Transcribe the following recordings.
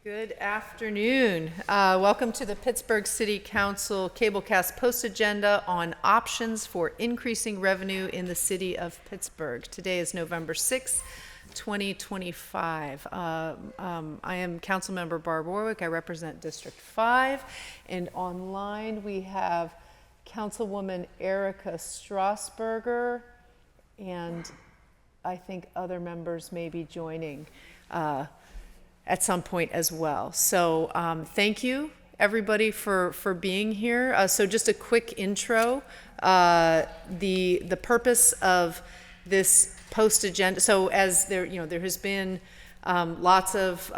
Good afternoon. Welcome to the Pittsburgh City Council Cablecast Post Agenda on options for increasing revenue in the city of Pittsburgh. Today is November 6th, 2025. I am Councilmember Barb Warwick. I represent District 5. And online we have Councilwoman Erica Strasburger, and I think other members may be joining at some point as well. So thank you everybody for being here. So just a quick intro. The purpose of this post agenda. So as there has been lots of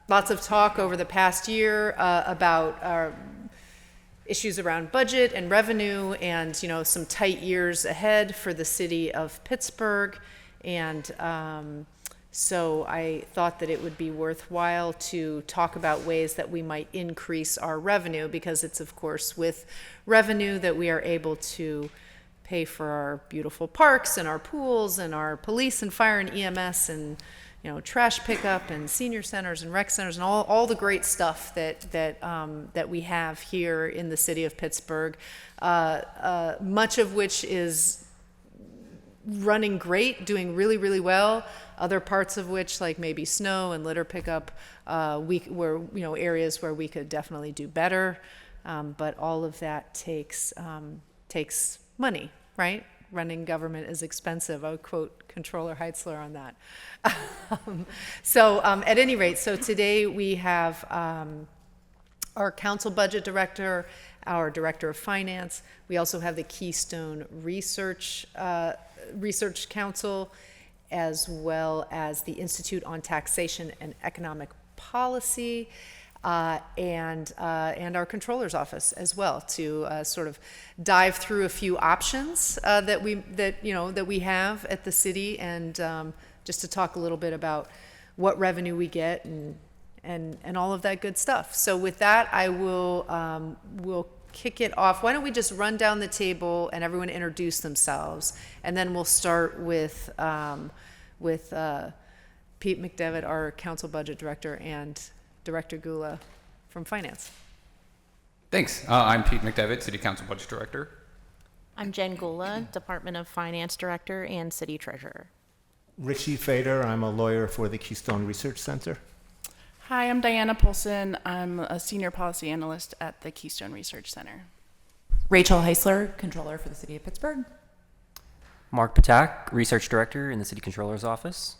talk over the past year about issues around budget and revenue, and some tight years ahead for the city of Pittsburgh, and so I thought that it would be worthwhile to talk about ways that we might increase our revenue, because it's of course with revenue that we are able to pay for our beautiful parks and our pools and our police and fire and EMS and trash pickup and senior centers and rec centers and all the great stuff that we have here in the city of Pittsburgh, much of which is running great, doing really, really well. Other parts of which, like maybe snow and litter pickup, were areas where we could definitely do better. But all of that takes money, right? Running government is expensive. I would quote Controller Heitzler on that. So at any rate, so today we have our council budget director, our director of finance. We also have the Keystone Research Council, as well as the Institute on Taxation and Economic Policy, and our controller's office as well, to sort of dive through a few options that we have at the city, and just to talk a little bit about what revenue we get and all of that good stuff. So with that, I will kick it off. Why don't we just run down the table and everyone introduce themselves, and then we'll start with Pete McDevitt, our council budget director, and Director Gula from finance. Thanks. I'm Pete McDevitt, city council budget director. I'm Jen Gula, Department of Finance Director and City Treasurer. Richie Fader, I'm a lawyer for the Keystone Research Center. Hi, I'm Diana Polson. I'm a senior policy analyst at the Keystone Research Center. Rachel Heisler, controller for the City of Pittsburgh. Mark Patak, research director in the City Controller's office.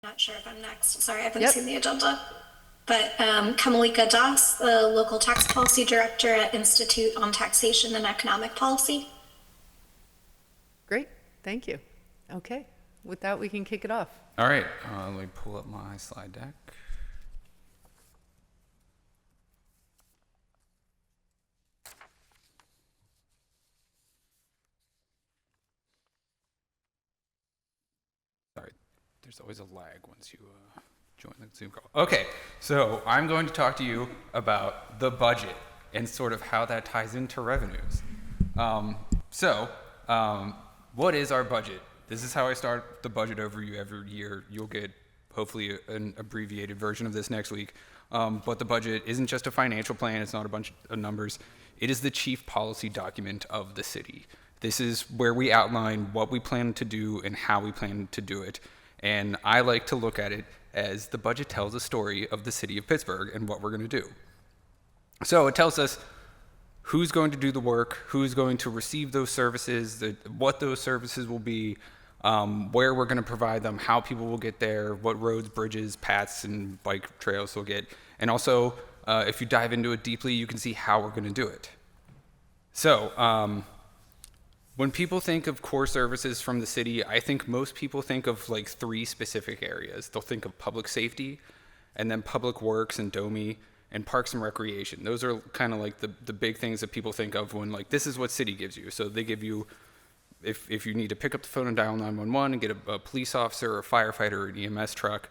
Not sure if I'm next. Sorry, I haven't seen the agenda. But Kamalika Das, the local tax policy director at Institute on Taxation and Economic Policy. Great, thank you. Okay, with that we can kick it off. All right, let me pull up my slide deck. Sorry, there's always a lag once you join the Zoom call. Okay, so I'm going to talk to you about the budget and sort of how that ties into revenues. What is our budget? This is how I start the budget overview every year. You'll get hopefully an abbreviated version of this next week. But the budget isn't just a financial plan. It's not a bunch of numbers. It is the chief policy document of the city. This is where we outline what we plan to do and how we plan to do it. And I like to look at it as the budget tells a story of the city of Pittsburgh and what we're going to do. So it tells us who's going to do the work, who's going to receive those services, what those services will be, where we're going to provide them, how people will get there, what roads, bridges, paths, and bike trails we'll get. And also, if you dive into it deeply, you can see how we're going to do it. So, when people think of core services from the city, I think most people think of like 3 specific areas. They'll think of public safety, and then public works and DOMI, and parks and recreation. Those are kind of like the big things that people think of when like, this is what city gives you. So they give you, if you need to pick up the phone and dial 911 and get a police officer or a firefighter or an EMS truck,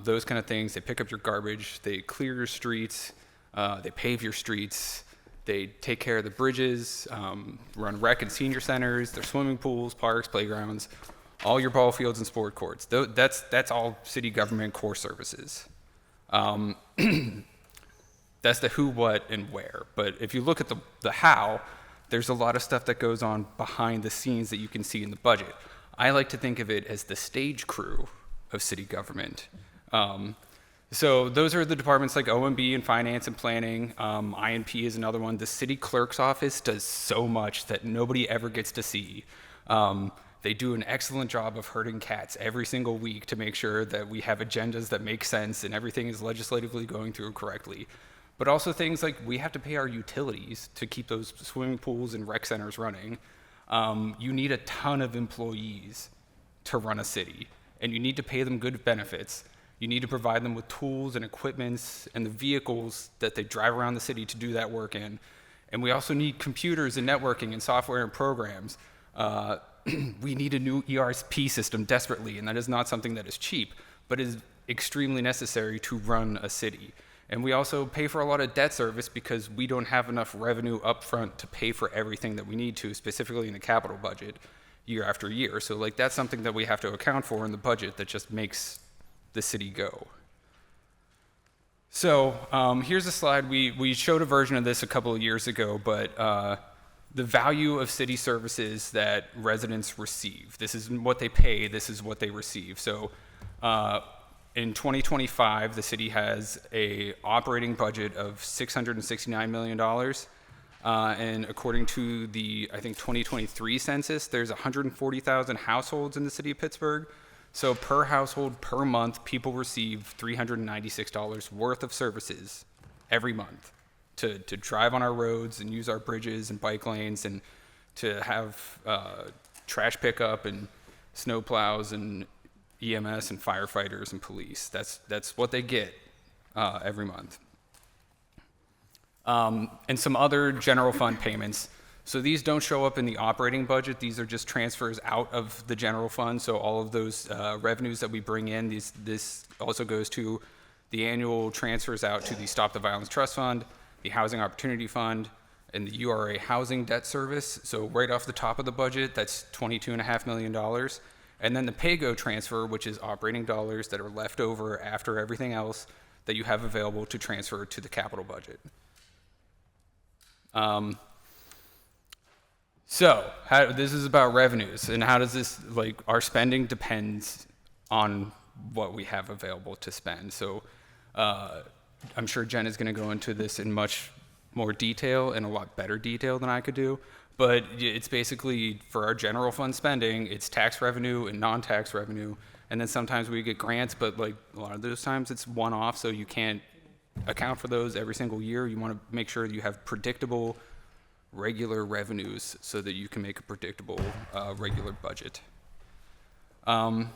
those kind of things. They pick up your garbage, they clear your streets, they pave your streets, They take care of the bridges, run rec and senior centers, their swimming pools, parks, playgrounds, all your ball fields and sport courts. That's all city government core services. That's the who, what, and where. But if you look at the how, there's a lot of stuff that goes on behind the scenes that you can see in the budget. I like to think of it as the stage crew of city government. So those are the departments like OMB and finance and planning. INP is another one. The city clerk's office does so much that nobody ever gets to see. They do an excellent job of herding cats every single week to make sure that we have agendas that make sense and everything is legislatively going through correctly. But also things like we have to pay our utilities to keep those swimming pools and rec centers running. You need a ton of employees to run a city, and you need to pay them good benefits. You need to provide them with tools and equipments and the vehicles that they drive around the city to do that work in. And we also need computers and networking and software and programs. We need a new ERP system desperately, and that is not something that is cheap, but is extremely necessary to run a city. And we also pay for a lot of debt service because we don't have enough revenue up front to pay for everything that we need to, specifically in the capital budget, year after year. So like that's something that we have to account for in the budget that just makes the city go. So here's a slide. We showed a version of this a couple of years ago, but the value of city services that residents receive. This is what they pay, this is what they receive. So in 2025, the city has a operating budget of $669 million. And according to the, I think, 2023 census, there's 140,000 households in the city of Pittsburgh. So per household, per month, people receive $396 worth of services every month to drive on our roads and use our bridges and bike lanes and to have trash pickup and snow plows and EMS and firefighters and police. That's what they get every month. And some other general fund payments. So these don't show up in the operating budget. These are just transfers out of the general fund. So all of those revenues that we bring in, this also goes to the annual transfers out to the Stop the Violence Trust Fund, the Housing Opportunity Fund, and the URA Housing Debt Service. So right off the top of the budget, that's $22.5 million. And then the PAYGO transfer, which is operating dollars that are left over after everything else that you have available to transfer to the capital budget. So this is about revenues, and how does this, like, our spending depends on what we have available to spend. So I'm sure Jen is going to go into this in much more detail and a lot better detail than I could do. But it's basically, for our general fund spending, it's tax revenue and non-tax revenue. And then sometimes we get grants, but like a lot of those times it's one-off, so you can't account for those every single year. You want to make sure you have predictable, regular revenues so that you can make a predictable, regular budget. So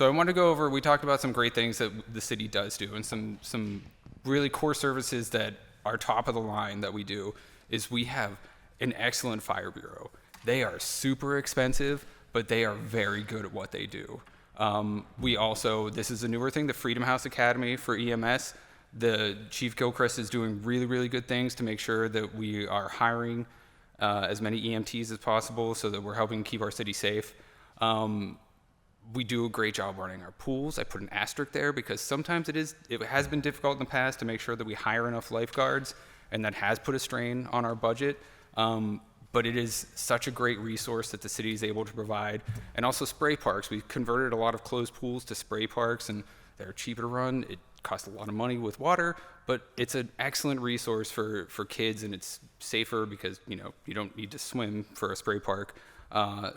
I want to go over, we talked about some great things that the city does do, and some really core services that are top of the line that we do is we have an excellent fire bureau. They are super expensive, but they are very good at what they do. We also, this is a newer thing, the Freedom House Academy for EMS. The Chief Gilchrist is doing really, really good things to make sure that we are hiring as many EMTs as possible so that we're helping keep our city safe. We do a great job running our pools. I put an asterisk there because sometimes it has been difficult in the past to make sure that we hire enough lifeguards, and that has put a strain on our budget. But it is such a great resource that the city is able to provide. And also spray parks. We've converted a lot of closed pools to spray parks, and they're cheaper to run. It costs a lot of money with water, but it's an excellent resource for kids, and it's safer because, you know, you don't need to swim for a spray park.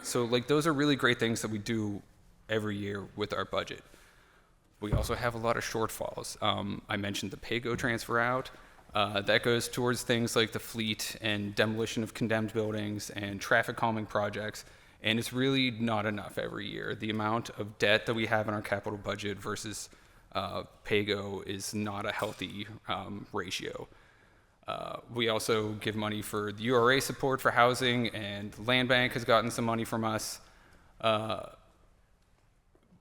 So like those are really great things that we do every year with our budget. We also have a lot of shortfalls. I mentioned the PAYGO transfer out. That goes towards things like the fleet and demolition of condemned buildings and traffic calming projects, and it's really not enough every year. The amount of debt that we have in our capital budget versus PAYGO is not a healthy ratio. We also give money for the URA support for housing, and the Land Bank has gotten some money from us.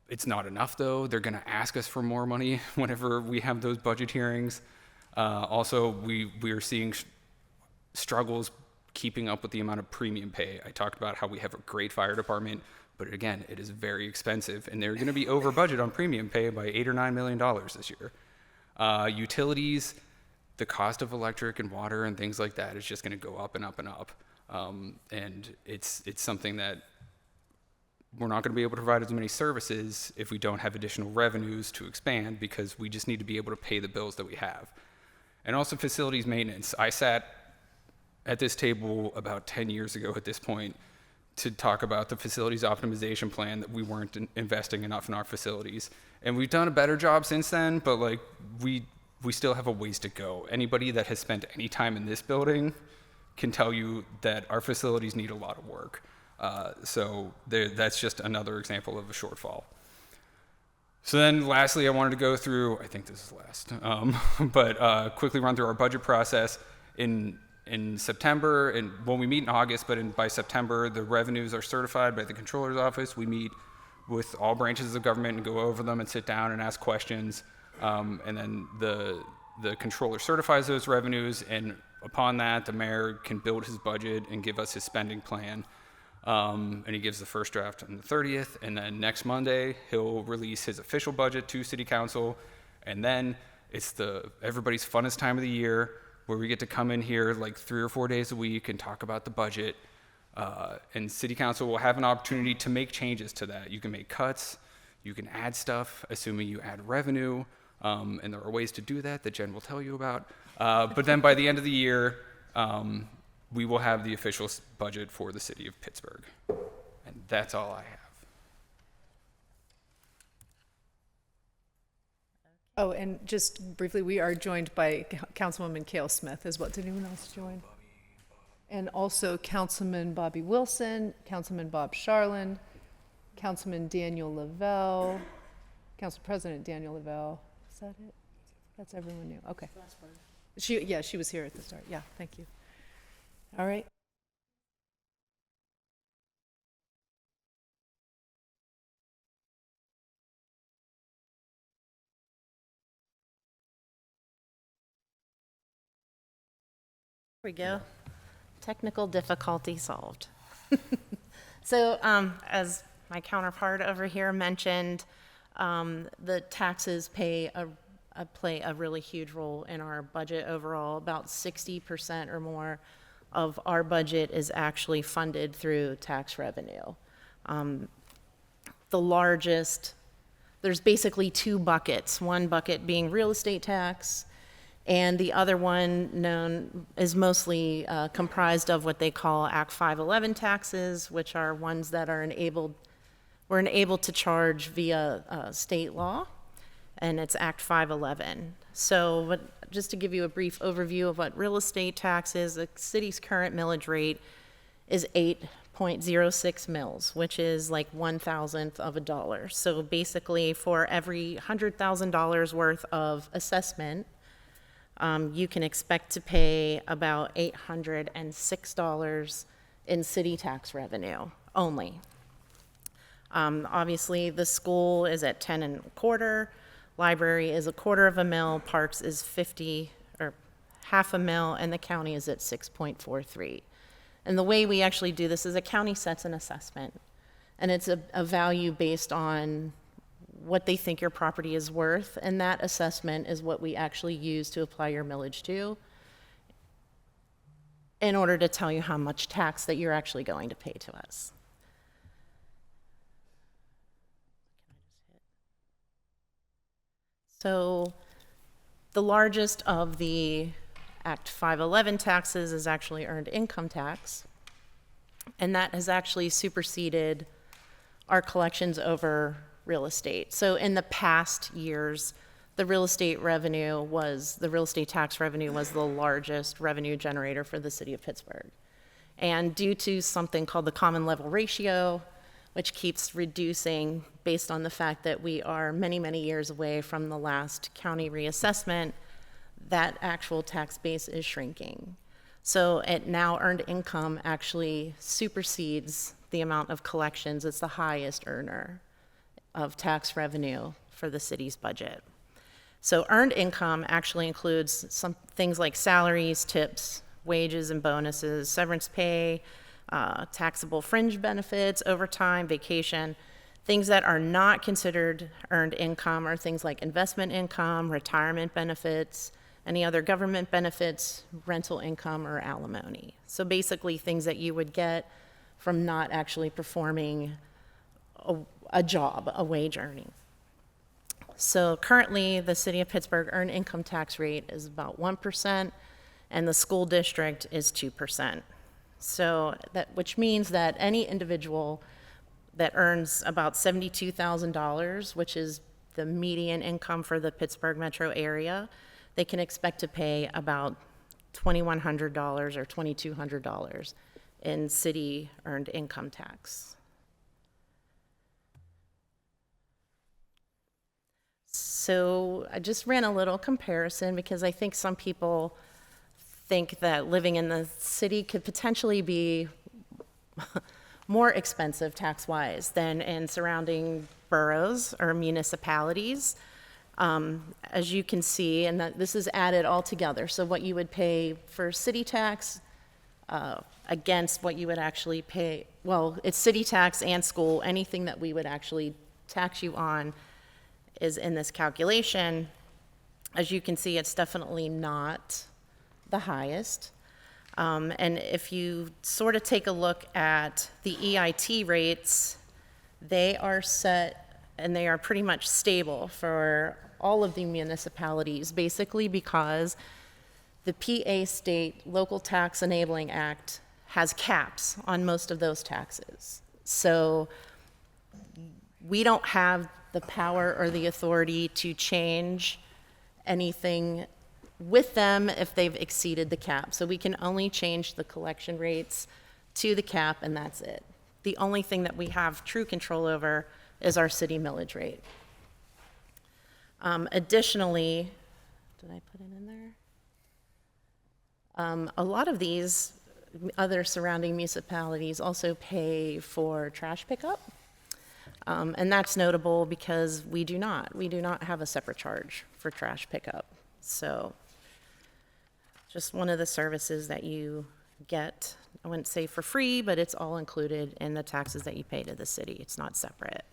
It's not enough, though. They're going to ask us for more money whenever we have those budget hearings. Also, we are seeing struggles keeping up with the amount of premium pay. I talked about how we have a great fire department, but again, it is very expensive, and they're going to be over budget on premium pay by $8 or $9 million this year. Utilities, the cost of electric and water and things like that is just going to go up and up and up. And it's something that we're not going to be able to provide as many services if we don't have additional revenues to expand, because we just need to be able to pay the bills that we have. And also facilities maintenance. I sat at this table about 10 years ago at this point to talk about the facilities optimization plan, that we weren't investing enough in our facilities. And we've done a better job since then, but like we still have a ways to go. Anybody that has spent any time in this building can tell you that our facilities need a lot of work. So that's just another example of a shortfall. So then lastly, I wanted to go through, I think this is last, but quickly run through our budget process. In September, and when we meet in August, but by September, the revenues are certified by the controller's office. We meet with all branches of government and go over them and sit down and ask questions. And then the controller certifies those revenues, and upon that, the mayor can build his budget and give us his spending plan. And he gives the first draft on the 30th, and then next Monday, he'll release his official budget to City Council, and then it's everybody's funnest time of the year, where we get to come in here like 3 or 4 days a week and talk about the budget. And City Council will have an opportunity to make changes to that. You can make cuts, you can add stuff, assuming you add revenue, and there are ways to do that Jen will tell you about. But then by the end of the year, we will have the official budget for the City of Pittsburgh. And that's all I have. Oh, and just briefly, we are joined by Councilwoman Cale Smith as well. Did anyone else join? And also Councilman Bobby Wilson, Councilman Bob Sharlin, Councilman Daniel Lavelle, Council President Daniel Lavelle. Is that it? That's everyone new. Okay. She was here at the start. Yeah, thank you. All right. We go. Technical difficulty solved. So as my counterpart over here mentioned, the taxes play a really huge role in our budget overall. About 60% or more of our budget is actually funded through tax revenue. The largest, there's basically two buckets, one bucket being real estate tax, and the other one is mostly comprised of what they call Act 511 taxes, which are ones that we're enabled to charge via state law, and it's Act 511. So just to give you a brief overview of what real estate tax is, the city's current millage rate is 8.06 mils, which is like 1/1000th of a dollar. So basically for every $100,000 worth of assessment, you can expect to pay about $806 in city tax revenue only. Obviously, the school is at 10 1/4, library is 1/4 of a mil, parks is 50 or half a mil, and the county is at 6.43. And the way we actually do this is a county sets an assessment, and it's a value based on what they think your property is worth, and that assessment is what we actually use to apply your millage to in order to tell you how much tax that you're actually going to pay to us. So the largest of the Act 511 taxes is actually earned income tax, and that has actually superseded our collections over real estate. So in the past years, the real estate tax revenue was the largest revenue generator for the city of Pittsburgh. And due to something called the common level ratio, which keeps reducing based on the fact that we are many, many years away from the last county reassessment, that actual tax base is shrinking. So it now earned income actually supersedes the amount of collections. It's the highest earner of tax revenue for the city's budget. So earned income actually includes some things like salaries, tips, wages and bonuses, severance pay, taxable fringe benefits, overtime, vacation. Things that are not considered earned income are things like investment income, retirement benefits, any other government benefits, rental income, or alimony. So basically things that you would get from not actually performing a job, a wage earning. So currently, the City of Pittsburgh earned income tax rate is about 1%, and the school district is 2%. So which means that any individual that earns about $72,000, which is the median income for the Pittsburgh metro area, they can expect to pay about $2,100 or $2,200 in city earned income tax. So I just ran a little comparison because I think some people think that living in the city could potentially be more expensive tax-wise than in surrounding boroughs or municipalities. As you can see, and that this is added all together. So what you would pay for city tax against what you would actually pay, well, it's city tax and school, anything that we would actually tax you on is in this calculation. As you can see, it's definitely not the highest. And if you sort of take a look at the EIT rates, they are set and they are pretty much stable for all of the municipalities, basically because the PA State Local Tax Enabling Act has caps on most of those taxes. So we don't have the power or the authority to change anything with them if they've exceeded the cap. So we can only change the collection rates to the cap, and that's it. The only thing that we have true control over is our city millage rate. Additionally, did I put it in there? A lot of these other surrounding municipalities also pay for trash pickup. And that's notable because we do not have a separate charge for trash pickup. So just one of the services that you get, I wouldn't say for free, but it's all included in the taxes that you pay to the city. It's not separate.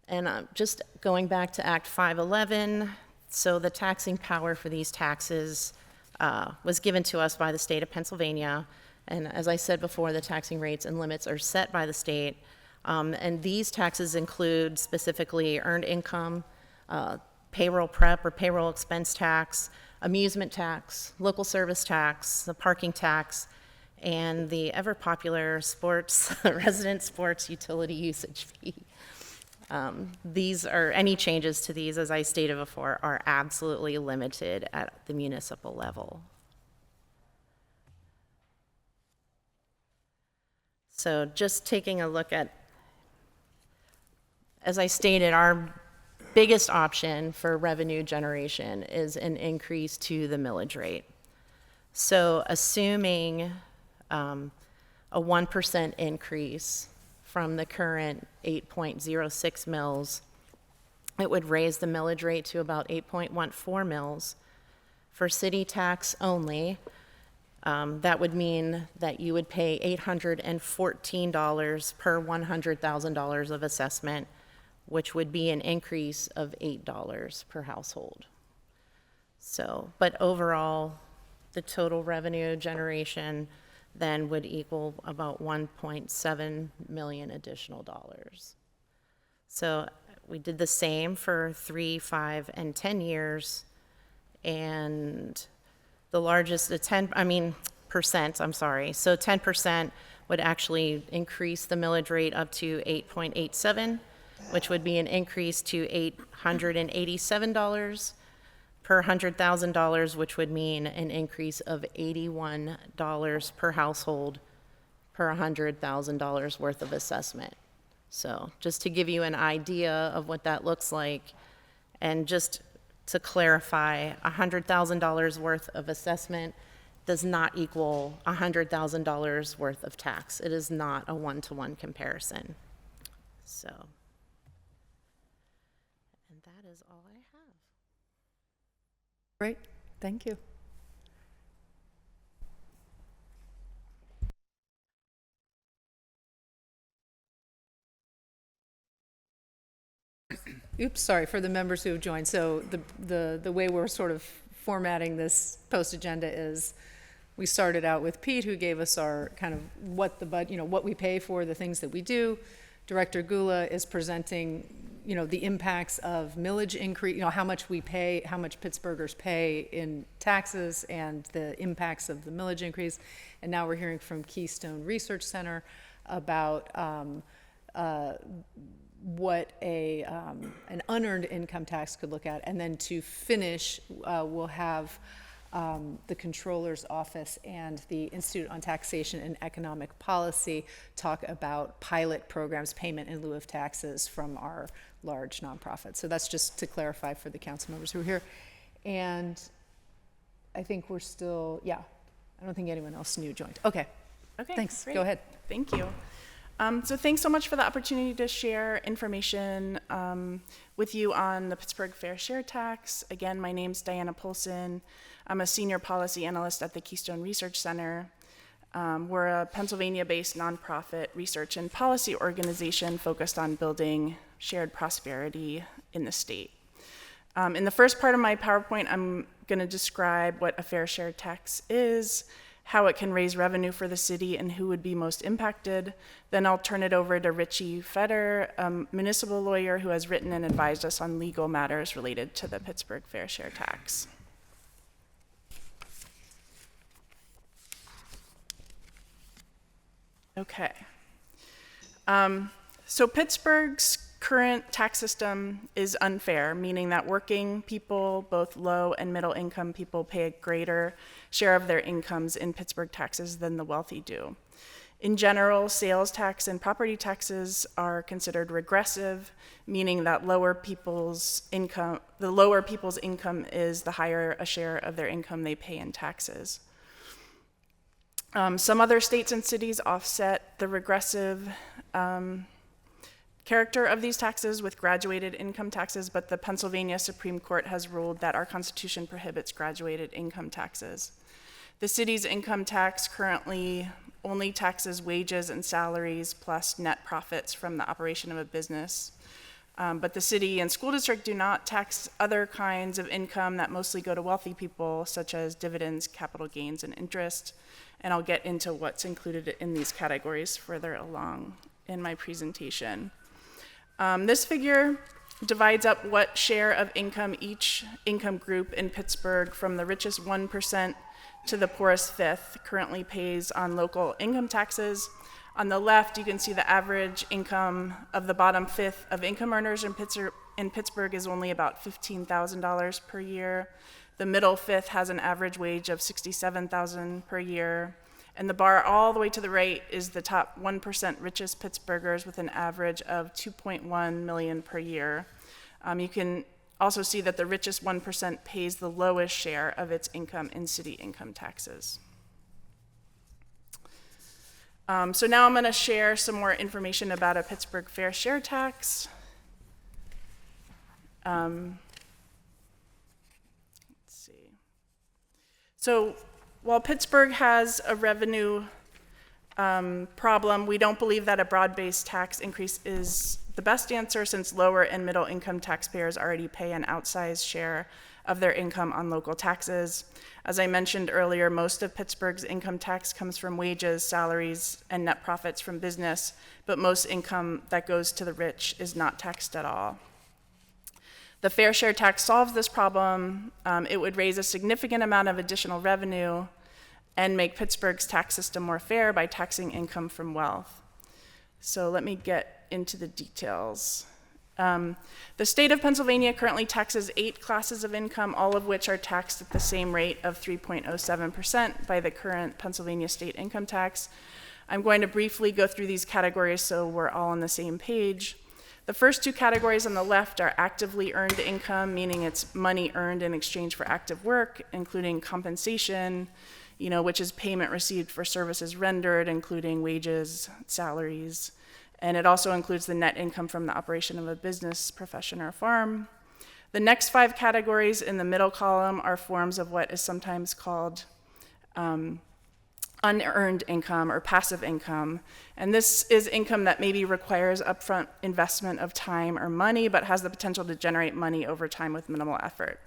And just going back to Act 511, so the taxing power for these taxes was given to us by the state of Pennsylvania. And as I said before, the taxing rates and limits are set by the state. And these taxes include specifically earned income, payroll prep or payroll expense tax, amusement tax, local service tax, the parking tax, and the ever popular sports, resident sports utility usage fee. Any changes to these, as I stated before, are absolutely limited at the municipal level. So just taking a look at, as I stated, our biggest option for revenue generation is an increase to the millage rate. So assuming a 1% increase from the current 8.06 mils, it would raise the millage rate to about 8.14 mils. For city tax only, that would mean that you would pay $814 per $100,000 of assessment, which would be an increase of $8 per household. So, but overall, the total revenue generation then would equal about 1.7 million additional dollars. So we did the same for 3, 5, and 10 years, and the largest, percent, I'm sorry. So 10% would actually increase the millage rate up to 8.87, which would be an increase to $887 per $100,000, which would mean an increase of $81 per household per $100,000 worth of assessment. So just to give you an idea of what that looks like, and just to clarify, $100,000 worth of assessment does not equal $100,000 worth of tax. It is not a one-to-one comparison. So, and that is all I have. Great, thank you. oops, sorry, for the members who have joined. So the way we're sort of formatting this post-agenda is we started out with Pete, who gave us our kind of what what we pay for, the things that we do. Director Gula is presenting, the impacts of millage increase, how much we pay, how much Pittsburghers pay in taxes and the impacts of the millage increase. And now we're hearing from Keystone Research Center about what an unearned income tax could look at. And then to finish, we'll have the Controller's Office and the Institute on Taxation and Economic Policy talk about pilot programs, payment in lieu of taxes from our large nonprofits. So that's just to clarify for the council members who are here. And I think we're still, I don't think anyone else new joined. Okay, thanks, great. Go ahead. Thank you. So thanks so much for the opportunity to share information with you on the Pittsburgh Fair Share Tax. Again, my name's Diana Polson. I'm a senior policy analyst at the Keystone Research Center. We're a Pennsylvania-based nonprofit research and policy organization focused on building shared prosperity in the state. In the first part of my PowerPoint, I'm going to describe what a fair share tax is, how it can raise revenue for the city, and who would be most impacted. Then I'll turn it over to Richie Feder, a municipal lawyer who has written and advised us on legal matters related to the Pittsburgh Fair Share Tax. Okay. So Pittsburgh's current tax system is unfair, meaning that working people, both low and middle income people, pay a greater share of their incomes in Pittsburgh taxes than the wealthy do. In general, sales tax and property taxes are considered regressive, meaning that the lower people's income is, the higher a share of their income they pay in taxes. Some other states and cities offset the regressive character of these taxes with graduated income taxes, but the Pennsylvania Supreme Court has ruled that our Constitution prohibits graduated income taxes. The city's income tax currently only taxes wages and salaries plus net profits from the operation of a business. But the city and school district do not tax other kinds of income that mostly go to wealthy people, such as dividends, capital gains, and interest. And I'll get into what's included in these categories further along in my presentation. This figure divides up what share of income each income group in Pittsburgh, from the richest 1% to the poorest fifth, currently pays on local income taxes. On the left, you can see the average income of the bottom fifth of income earners in Pittsburgh is only about $15,000 per year. The middle fifth has an average wage of $67,000 per year. And the bar all the way to the right is the top 1% richest Pittsburghers with an average of $2.1 million per year. You can also see that the richest 1% pays the lowest share of its income in city income taxes. So now I'm going to share some more information about a Pittsburgh Fair Share Tax. Let's see. So while Pittsburgh has a revenue problem, we don't believe that a broad-based tax increase is the best answer, since lower and middle income taxpayers already pay an outsized share of their income on local taxes. As I mentioned earlier, most of Pittsburgh's income tax comes from wages, salaries, and net profits from business, but most income that goes to the rich is not taxed at all. The fair share tax solves this problem. It would raise a significant amount of additional revenue and make Pittsburgh's tax system more fair by taxing income from wealth. So let me get into the details. The state of Pennsylvania currently taxes 8 classes of income, all of which are taxed at the same rate of 3.07% by the current Pennsylvania state income tax. I'm going to briefly go through these categories so we're all on the same page. The first 2 categories on the left are actively earned income, meaning it's money earned in exchange for active work, including compensation, which is payment received for services rendered, including wages, salaries. And it also includes the net income from the operation of a business, profession, or farm. The next 5 categories in the middle column are forms of what is sometimes called unearned income or passive income. And this is income that maybe requires upfront investment of time or money, but has the potential to generate money over time with minimal effort.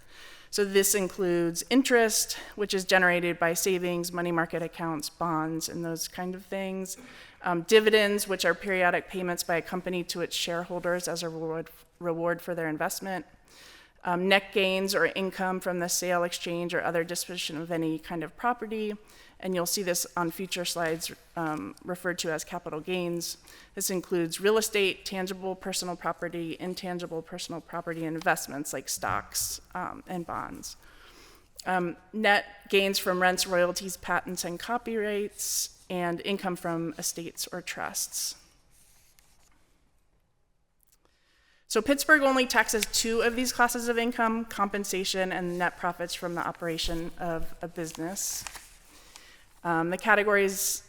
So this includes interest, which is generated by savings, money market accounts, bonds, and those kind of things. Dividends, which are periodic payments by a company to its shareholders as a reward for their investment. Net gains or income from the sale, exchange, or other disposition of any kind of property. And you'll see this on future slides referred to as capital gains. This includes real estate, tangible personal property, intangible personal property, and investments like stocks and bonds. Net gains from rents, royalties, patents, and copyrights, and income from estates or trusts. So Pittsburgh only taxes 2 of these classes of income: compensation and net profits from the operation of a business. The categories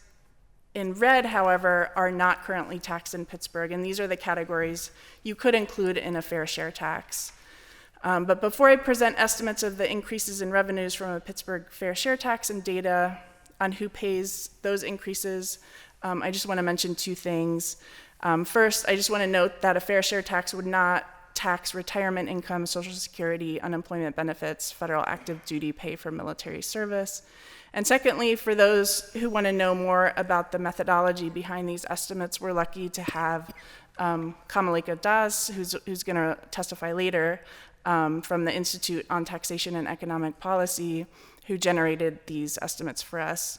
in red, however, are not currently taxed in Pittsburgh, and these are the categories you could include in a fair share tax. But before I present estimates of the increases in revenues from a Pittsburgh fair share tax and data on who pays those increases, I just want to mention 2 things. First, I just want to note that a fair share tax would not tax retirement income, Social Security, unemployment benefits, federal active duty pay for military service. And secondly, for those who want to know more about the methodology behind these estimates, we're lucky to have Kamalika Das, who's going to testify later, from the Institute on Taxation and Economic Policy, who generated these estimates for us.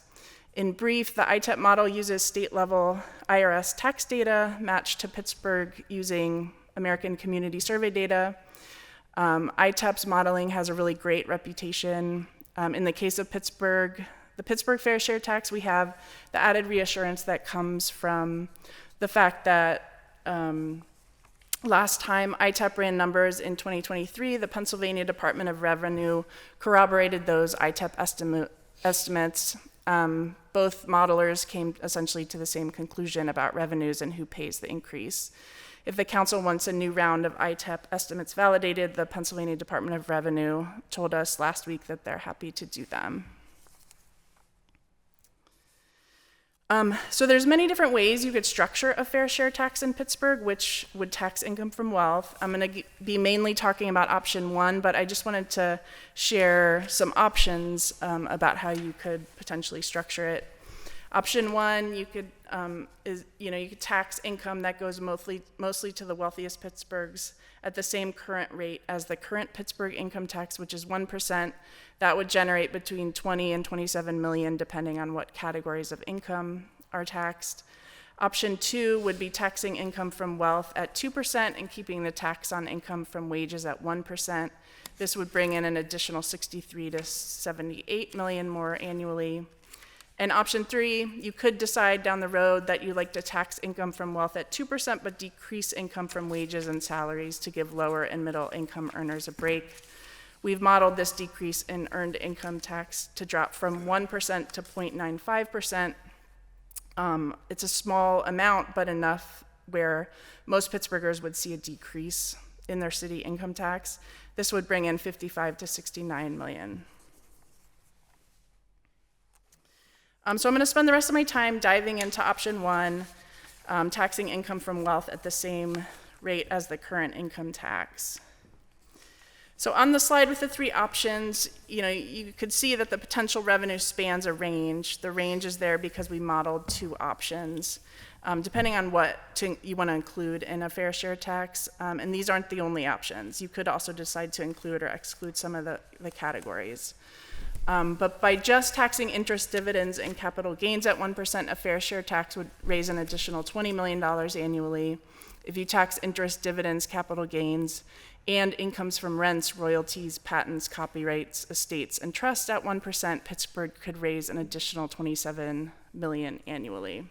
In brief, the ITEP model uses state-level IRS tax data matched to Pittsburgh using American Community Survey data. ITEP's modeling has a really great reputation. In the case of Pittsburgh, the Pittsburgh Fair Share Tax, we have the added reassurance that comes from the fact that last time ITEP ran numbers in 2023, the Pennsylvania Department of Revenue corroborated those ITEP estimates. Both modelers came essentially to the same conclusion about revenues and who pays the increase. If the council wants a new round of ITEP estimates validated, the Pennsylvania Department of Revenue told us last week that they're happy to do them. So there's many different ways you could structure a fair share tax in Pittsburgh, which would tax income from wealth. I'm going to be mainly talking about option 1, but I just wanted to share some options about how you could potentially structure it. Option 1, you could you could tax income that goes mostly to the wealthiest Pittsburghs at the same current rate as the current Pittsburgh income tax, which is 1%. That would generate between 20 and 27 million, depending on what categories of income are taxed. Option 2 would be taxing income from wealth at 2% and keeping the tax on income from wages at 1%. This would bring in an additional 63 to 78 million more annually. And option 3, you could decide down the road that you'd like to tax income from wealth at 2%, but decrease income from wages and salaries to give lower and middle income earners a break. We've modeled this decrease in earned income tax to drop from 1% to 0.95%. It's a small amount, but enough where most Pittsburghers would see a decrease in their city income tax. This would bring in 55 to 69 million. So I'm going to spend the rest of my time diving into option 1, taxing income from wealth at the same rate as the current income tax. So on the slide with the 3 options, you could see that the potential revenue spans a range. The range is there because we modeled 2 options, depending on what you want to include in a fair share tax. And these aren't the only options. You could also decide to include or exclude some of the categories. But by just taxing interest, dividends, and capital gains at 1%, a fair share tax would raise an additional $20 million annually. If you tax interest, dividends, capital gains, and incomes from rents, royalties, patents, copyrights, estates, and trusts at 1%, Pittsburgh could raise an additional $27 million annually.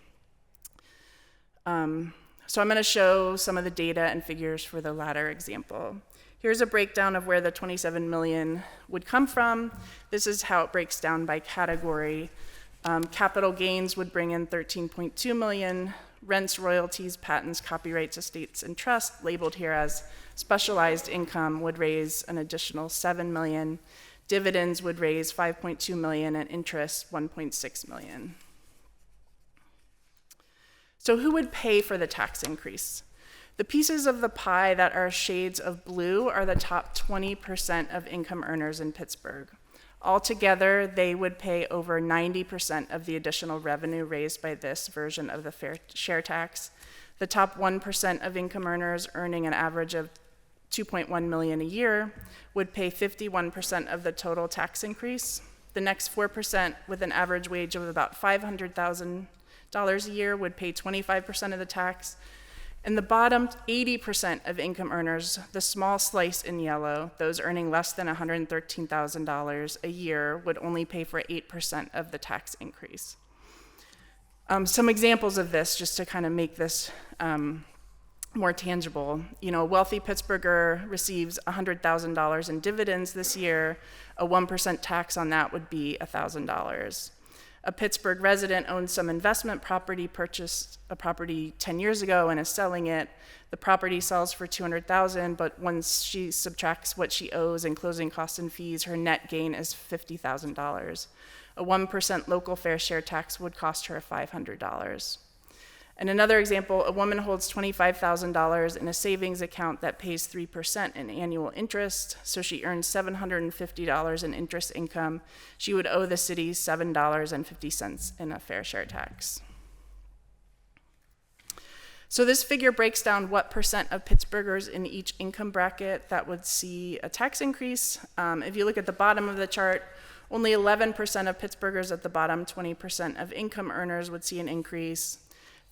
So I'm going to show some of the data and figures for the latter example. Here's a breakdown of where the 27 million would come from. This is how it breaks down by category. Capital gains would bring in 13.2 million. Rents, royalties, patents, copyrights, estates, and trusts, labeled here as specialized income, would raise an additional 7 million. Dividends would raise $5.2 million and interest $1.6 million. So who would pay for the tax increase? The pieces of the pie that are shades of blue are the top 20% of income earners in Pittsburgh. Altogether, they would pay over 90% of the additional revenue raised by this version of the fair share tax. The top 1% of income earners earning an average of $2.1 million a year would pay 51% of the total tax increase. The next 4% with an average wage of about $500,000 a year would pay 25% of the tax. And the bottom 80% of income earners, the small slice in yellow, those earning less than $113,000 a year, would only pay for 8% of the tax increase. Some examples of this, just to kind of make this more tangible. A wealthy Pittsburgher receives $100,000 in dividends this year. A 1% tax on that would be $1,000. A Pittsburgh resident owns some investment property, purchased a property 10 years ago and is selling it. The property sells for $200,000, but once she subtracts what she owes in closing costs and fees, her net gain is $50,000. A 1% local fair share tax would cost her $500. And another example, a woman holds $25,000 in a savings account that pays 3% in annual interest, so she earns $750 in interest income. She would owe the city $7.50 in a fair share tax. So this figure breaks down what percent of Pittsburghers in each income bracket that would see a tax increase. If you look at the bottom of the chart, only 11% of Pittsburghers at the bottom, 20% of income earners would see an increase.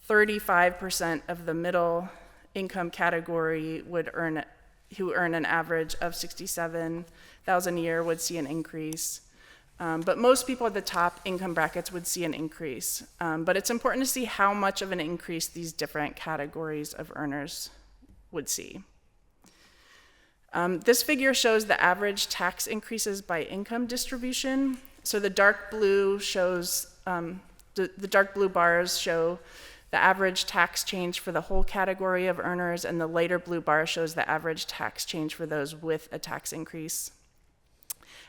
35% of the middle income category who earn an average of $67,000 a year would see an increase. But most people at the top income brackets would see an increase. But it's important to see how much of an increase these different categories of earners would see. This figure shows the average tax increases by income distribution. So the dark blue shows, the dark blue bars show the average tax change for the whole category of earners, and the lighter blue bar shows the average tax change for those with a tax increase.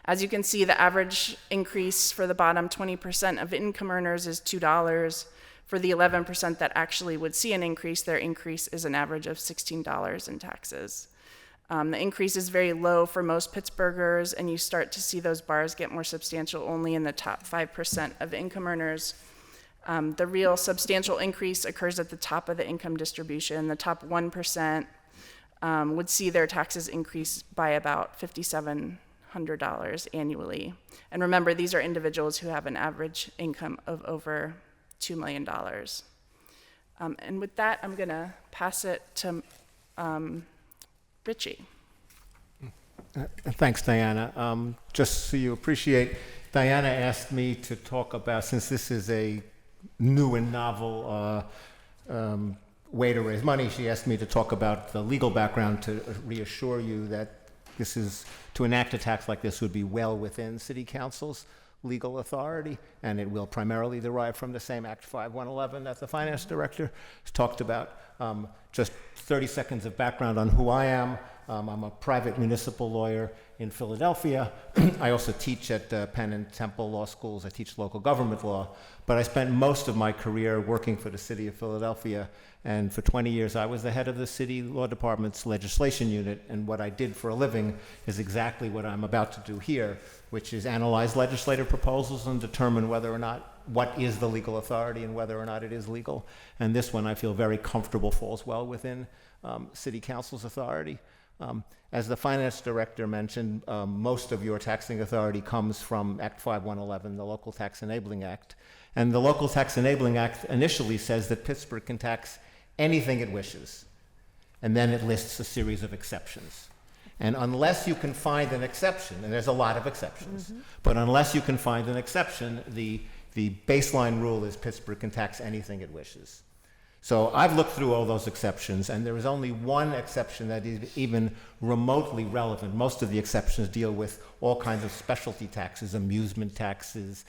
As you can see, the average increase for the bottom 20% of income earners is $2. For the 11% that actually would see an increase, their increase is an average of $16 in taxes. The increase is very low for most Pittsburghers, and you start to see those bars get more substantial only in the top 5% of income earners. The real substantial increase occurs at the top of the income distribution. The top 1% would see their taxes increase by about $5,700 annually. And remember, these are individuals who have an average income of over $2 million. And with that, I'm going to pass it to Richie. Thanks, Diana. Just so you appreciate, Diana asked me to talk about, since this is a new and novel way to raise money, she asked me to talk about the legal background to reassure you that this is, to enact a tax like this would be well within City Council's legal authority, and it will primarily derive from the same Act 5111 that the Finance Director has talked about. Just 30 seconds of background on who I am. I'm a private municipal lawyer in Philadelphia. I also teach at Penn and Temple Law Schools. I teach local government law. But I spent most of my career working for the City of Philadelphia. And for 20 years, I was the head of the City Law Department's legislation unit. And what I did for a living is exactly what I'm about to do here, which is analyze legislative proposals and determine whether or not, what is the legal authority and whether or not it is legal. And this one I feel very comfortable falls well within City Council's authority. As the Finance Director mentioned, most of your taxing authority comes from Act 5111, the Local Tax Enabling Act. And the Local Tax Enabling Act initially says that Pittsburgh can tax anything it wishes. And then it lists a series of exceptions. And unless you can find an exception, and there's a lot of exceptions, but unless you can find an exception, the baseline rule is Pittsburgh can tax anything it wishes. So I've looked through all those exceptions, and there is only one exception that is even remotely relevant. Most of the exceptions deal with all kinds of specialty taxes, amusement taxes,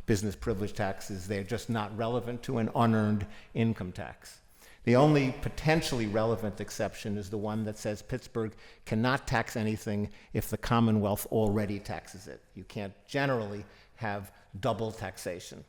business privilege taxes. They're just not relevant to an unearned income tax. The only potentially relevant exception is the one that says Pittsburgh cannot tax anything if the Commonwealth already taxes it. You can't generally have double taxation.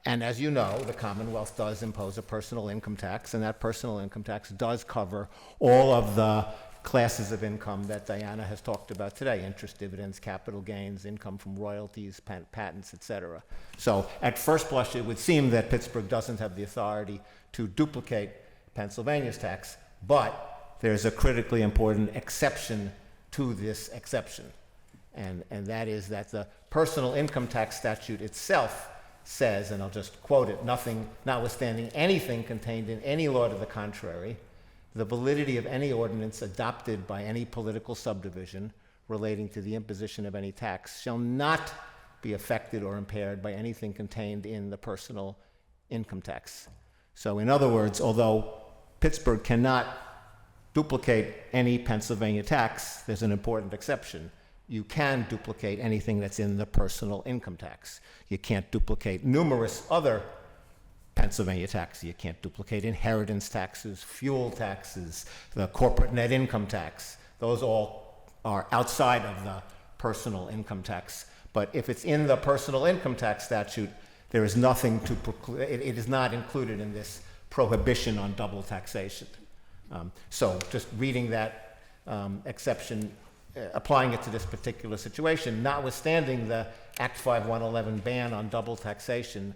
And as you know, the Commonwealth does impose a personal income tax, and that personal income tax does cover all of the classes of income that Diana has talked about today: interest, dividends, capital gains, income from royalties, patents, etc. So at first blush, it would seem that Pittsburgh doesn't have the authority to duplicate Pennsylvania's tax, but there's a critically important exception to this exception, and that is that the personal income tax statute itself says, and I'll just quote it, notwithstanding anything contained in any law to the contrary, the validity of any ordinance adopted by any political subdivision relating to the imposition of any tax shall not be affected or impaired by anything contained in the personal income tax. So in other words, although Pittsburgh cannot duplicate any Pennsylvania tax, there's an important exception. You can duplicate anything that's in the personal income tax. You can't duplicate numerous other Pennsylvania taxes. You can't duplicate inheritance taxes, fuel taxes, the corporate net income tax. Those all are outside of the personal income tax. But if it's in the personal income tax statute, there is nothing to preclude, it is not included in this prohibition on double taxation. So just reading that exception, applying it to this particular situation, notwithstanding the Act 5111 ban on double taxation,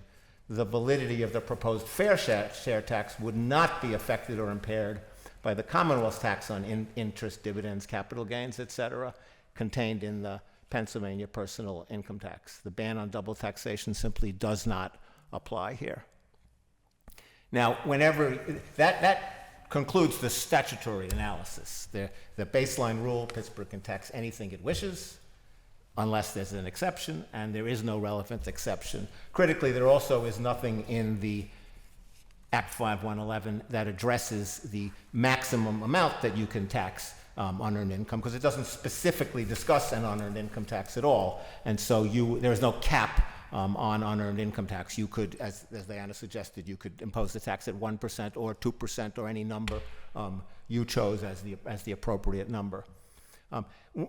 the validity of the proposed fair share tax would not be affected or impaired by the Commonwealth's tax on interest, dividends, capital gains, etc., contained in the Pennsylvania personal income tax. The ban on double taxation simply does not apply here. Now, whenever that concludes the statutory analysis. The baseline rule, Pittsburgh can tax anything it wishes unless there's an exception, and there is no relevant exception. Critically, there also is nothing in the Act 5111 that addresses the maximum amount that you can tax unearned income, because it doesn't specifically discuss an unearned income tax at all, and so there's no cap on unearned income tax. You could, as Diana suggested, you could impose the tax at 1% or 2% or any number you chose as the appropriate number.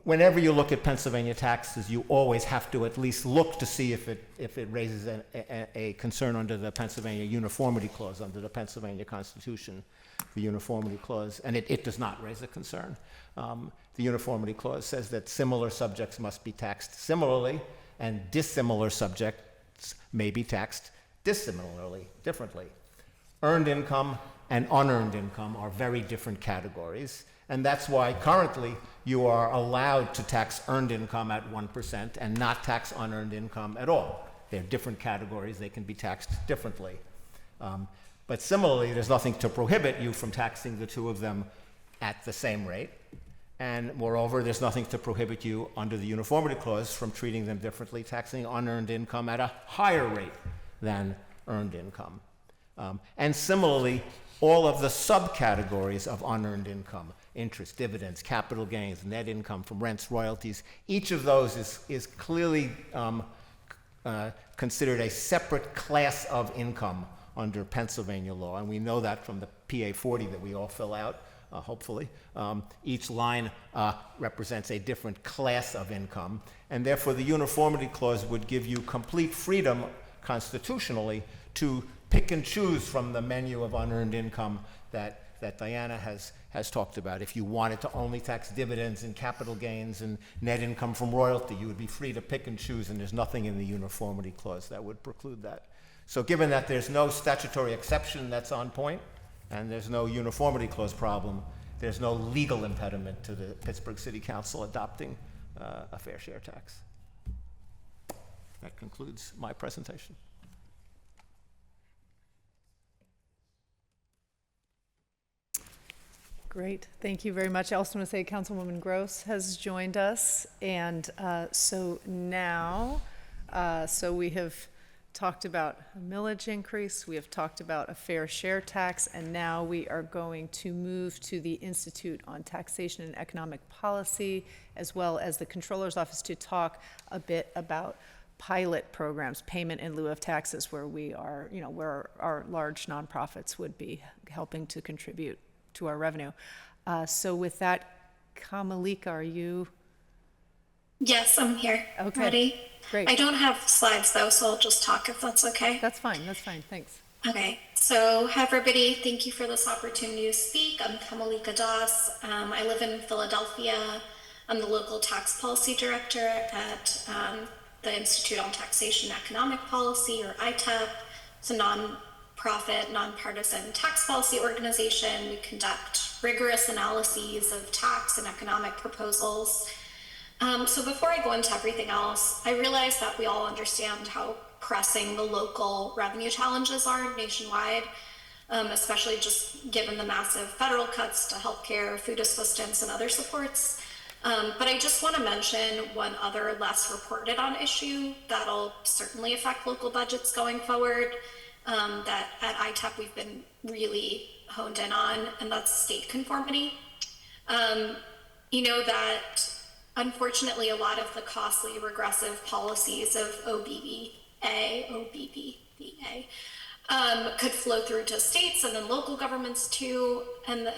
Whenever you look at Pennsylvania taxes, you always have to at least look to see if it raises a concern under the Pennsylvania Uniformity Clause, under the Pennsylvania Constitution, the Uniformity Clause, and it does not raise a concern. The Uniformity Clause says that similar subjects must be taxed similarly, and dissimilar subjects may be taxed dissimilarly, differently. Earned income and unearned income are very different categories, and that's why currently you are allowed to tax earned income at 1% and not tax unearned income at all. They're different categories, they can be taxed differently. But similarly, there's nothing to prohibit you from taxing the two of them at the same rate. And moreover, there's nothing to prohibit you under the Uniformity Clause from treating them differently, taxing unearned income at a higher rate than earned income. And similarly, all of the subcategories of unearned income, interest, dividends, capital gains, net income from rents, royalties, each of those is clearly considered a separate class of income under Pennsylvania law, and we know that from the PA 40 that we all fill out. Hopefully. Each line represents a different class of income, and therefore the Uniformity Clause would give you complete freedom constitutionally to pick and choose from the menu of unearned income that Diana has talked about. If you wanted to only tax dividends and capital gains and net income from royalty, you would be free to pick and choose, and there's nothing in the Uniformity Clause that would preclude that. So given that there's no statutory exception that's on point, and there's no Uniformity Clause problem, there's no legal impediment to the Pittsburgh City Council adopting a fair share tax. That concludes my presentation. Great, thank you very much. I also want to say Councilwoman Gross has joined us, and so now, we have talked about a millage increase, we have talked about a fair share tax, and now we are going to move to the Institute on Taxation and Economic Policy, as well as the Controller's Office, to talk a bit about pilot programs, payment in lieu of taxes, where we are, where our large nonprofits would be helping to contribute to our revenue. So with that, Kamalika, are you? Yes, I'm here. Okay. Ready? Great. I don't have slides though, so I'll just talk if that's okay. That's fine, thanks. Okay, so hi everybody. Thank you for this opportunity to speak. I'm Kamalika Das. I live in Philadelphia. I'm the local tax policy director at the Institute on Taxation and Economic Policy, or ITEP. It's a nonprofit, nonpartisan tax policy organization. We conduct rigorous analyses of tax and economic proposals. So before I go into everything else, I realize that we all understand how pressing the local revenue challenges are nationwide, especially just given the massive federal cuts to healthcare, food assistance, and other supports. But I just want to mention one other less reported on issue that'll certainly affect local budgets going forward, that at ITEP we've been really honed in on, and that's state conformity. That unfortunately a lot of the costly regressive policies of OBBA could flow through to states and then local governments too. And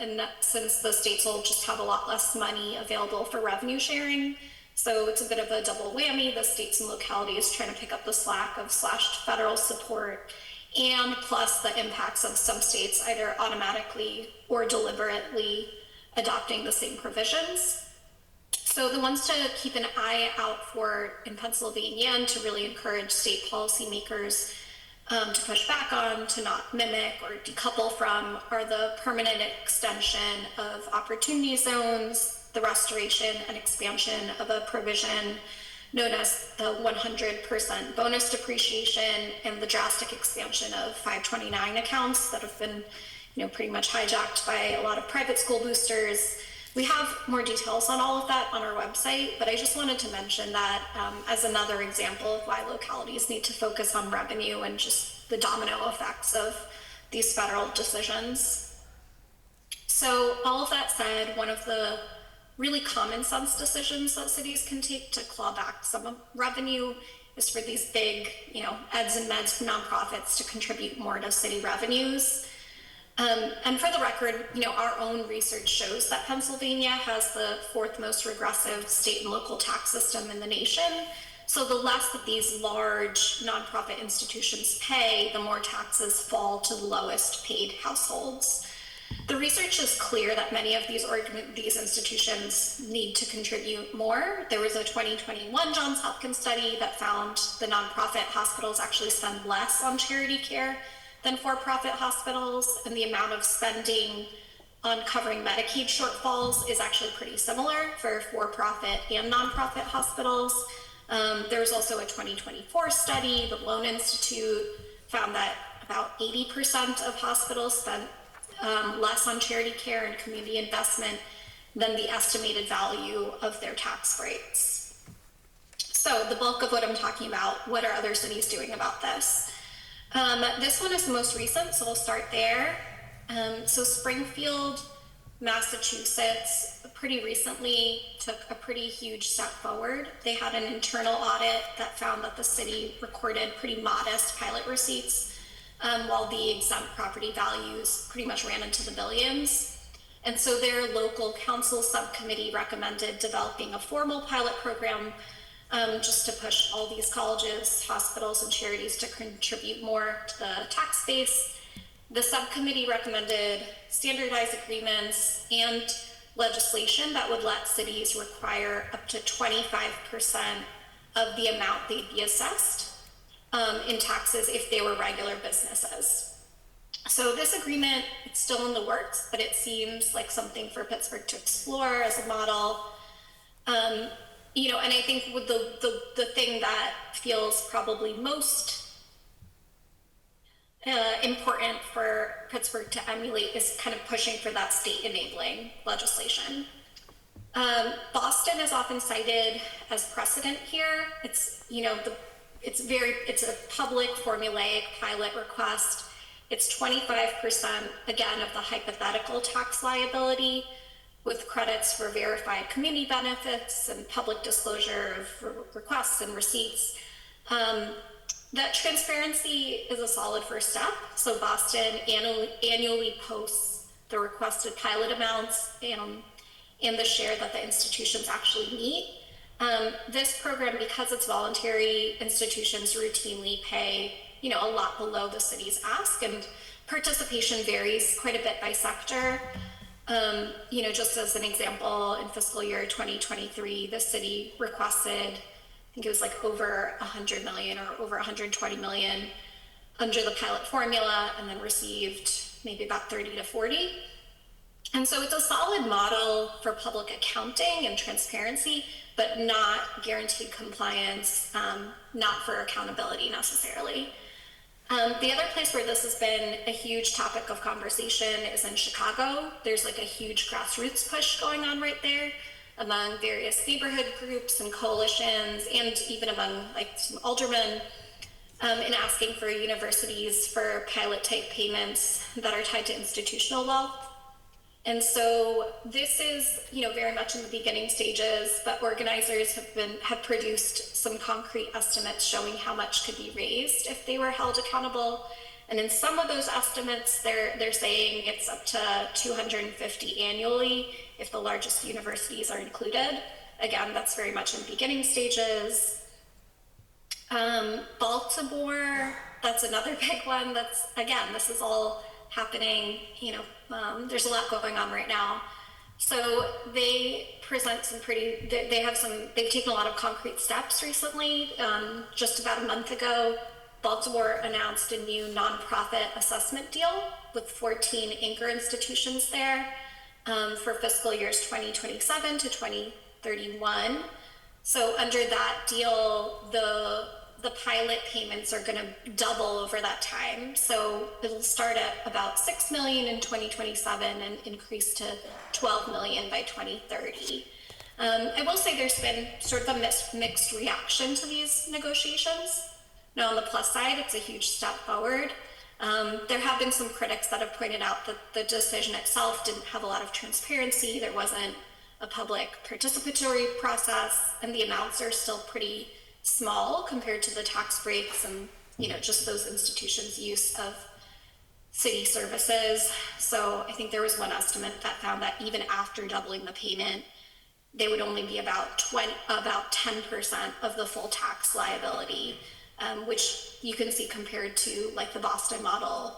since the states will just have a lot less money available for revenue sharing, so it's a bit of a double whammy. The states and localities trying to pick up the slack of slashed federal support, and plus the impacts of some states either automatically or deliberately adopting the same provisions. So the ones to keep an eye out for in Pennsylvania and to really encourage state policymakers to push back on, to not mimic or decouple from, are the permanent extension of opportunity zones, the restoration and expansion of a provision known as the 100% bonus depreciation, and the drastic expansion of 529 accounts that have been, pretty much hijacked by a lot of private school boosters. We have more details on all of that on our website, but I just wanted to mention that as another example of why localities need to focus on revenue and just the domino effects of these federal decisions. So all of that said, one of the really common sense decisions that cities can take to claw back some revenue is for these big, eds and meds nonprofits to contribute more to city revenues. And for the record, our own research shows that Pennsylvania has the 4th most regressive state and local tax system in the nation. So the less that these large nonprofit institutions pay, the more taxes fall to the lowest paid households. The research is clear that many of these institutions need to contribute more. There was a 2021 Johns Hopkins study that found the nonprofit hospitals actually spend less on charity care than for-profit hospitals, and the amount of spending on covering Medicaid shortfalls is actually pretty similar for for-profit and nonprofit hospitals. There was also a 2024 study, the Loan Institute found that about 80% of hospitals spent less on charity care and community investment than the estimated value of their tax breaks. So the bulk of what I'm talking about, what are other cities doing about this? This one is the most recent, so we'll start there. So Springfield, Massachusetts, pretty recently took a pretty huge step forward. They had an internal audit that found that the city recorded pretty modest pilot receipts, while the exempt property values pretty much ran into the billions. And so their local council subcommittee recommended developing a formal pilot program just to push all these colleges, hospitals, and charities to contribute more to the tax base. The subcommittee recommended standardized agreements and legislation that would let cities require up to 25% of the amount they'd be assessed in taxes if they were regular businesses. So this agreement, it's still in the works, but it seems like something for Pittsburgh to explore as a model. And I think with the thing that feels probably most important for Pittsburgh to emulate is kind of pushing for that state enabling legislation. Boston is often cited as precedent here. It's, it's a public formulaic pilot request. It's 25% again of the hypothetical tax liability, with credits for verified community benefits and public disclosure of requests and receipts. That transparency is a solid first step. So Boston annually posts the requested pilot amounts and the share that the institutions actually meet. This program, because it's voluntary, institutions routinely pay, a lot below the city's ask, and participation varies quite a bit by sector. Just as an example, in fiscal year 2023, the city requested, I think it was like over 100 million or over 120 million under the pilot formula, and then received maybe about 30 to 40. And so it's a solid model for public accounting and transparency, but not guaranteed compliance, not for accountability necessarily. The other place where this has been a huge topic of conversation is in Chicago. There's like a huge grassroots push going on right there among various neighborhood groups and coalitions, and even among like some aldermen, in asking for universities for pilot type payments that are tied to institutional wealth. And so this is, very much in the beginning stages, but organizers have produced some concrete estimates showing how much could be raised if they were held accountable. And in some of those estimates, they're saying it's up to 250 annually if the largest universities are included. Again, that's very much in beginning stages. Baltimore, that's another big one. This is all happening, there's a lot going on right now. So they present they've taken a lot of concrete steps recently. Just about a month ago, Baltimore announced a new nonprofit assessment deal with 14 anchor institutions there for fiscal years 2027 to 2031. So under that deal, the pilot payments are going to double over that time. So it'll start at about 6 million in 2027 and increase to 12 million by 2030. I will say there's been sort of a mixed reaction to these negotiations. Now, on the plus side, it's a huge step forward. There have been some critics that have pointed out that the decision itself didn't have a lot of transparency. There wasn't a public participatory process, and the amounts are still pretty small compared to the tax breaks and just those institutions' use of city services. So I think there was one estimate that found that even after doubling the payment, they would only be about 10% of the full tax liability, which you can see compared to like the Boston model.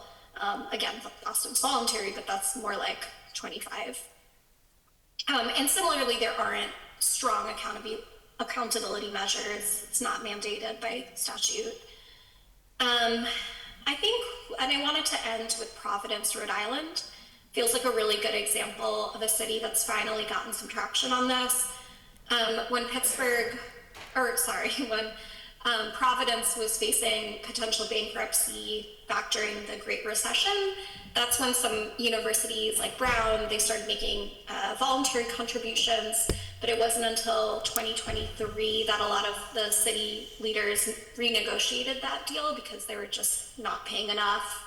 Again, Boston's voluntary, but that's more like 25. And similarly, there aren't strong accountability measures. It's not mandated by statute. I think, and I wanted to end with Providence, Rhode Island. Feels like a really good example of a city that's finally gotten some traction on this. When Providence was facing potential bankruptcy back during the Great Recession, that's when some universities like Brown, they started making voluntary contributions, but it wasn't until 2023 that a lot of the city leaders renegotiated that deal because they were just not paying enough.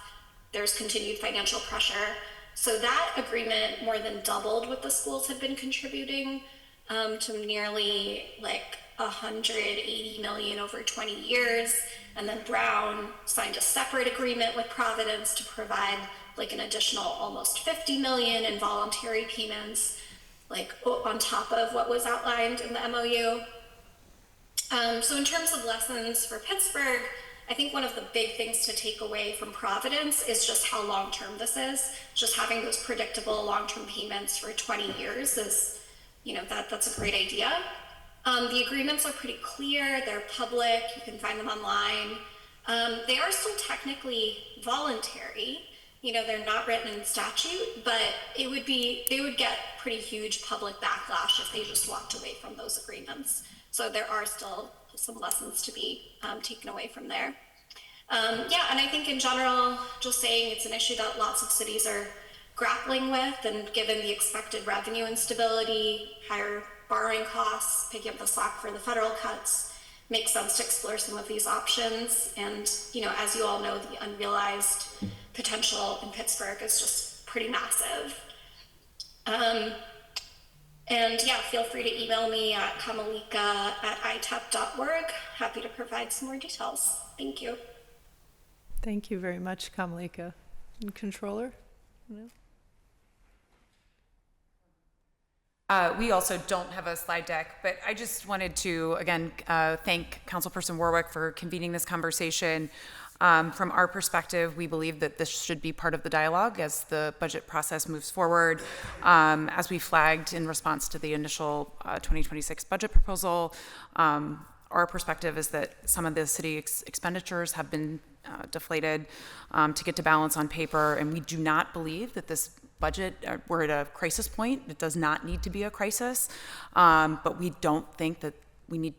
There's continued financial pressure. So that agreement more than doubled what the schools had been contributing, to nearly like 180 million over 20 years. And then Brown signed a separate agreement with Providence to provide like an additional almost 50 million in voluntary payments, like on top of what was outlined in the MOU. So in terms of lessons for Pittsburgh, I think one of the big things to take away from Providence is just how long-term this is. Just having those predictable long-term payments for 20 years is, that's a great idea. The agreements are pretty clear, they're public, you can find them online. They are still technically voluntary. They're not written in statute, but they would get pretty huge public backlash if they just walked away from those agreements. So there are still some lessons to be taken away from there. And I think in general, just saying it's an issue that lots of cities are grappling with, and given the expected revenue instability, higher borrowing costs, picking up the slack for the federal cuts, makes sense to explore some of these options. And, as you all know, the unrealized potential in Pittsburgh is just pretty massive. And yeah, feel free to email me at kamalika@itep.org. Happy to provide some more details. Thank you. Thank you very much, Kamalika. And Controller? No? We also don't have a slide deck, but I just wanted to, again, thank Councilperson Warwick for convening this conversation. From our perspective, we believe that this should be part of the dialogue as the budget process moves forward. As we flagged in response to the initial 2026 budget proposal, our perspective is that some of the city expenditures have been deflated to get to balance on paper, and we do not believe that this budget, we're at a crisis point. It does not need to be a crisis, but we don't think that we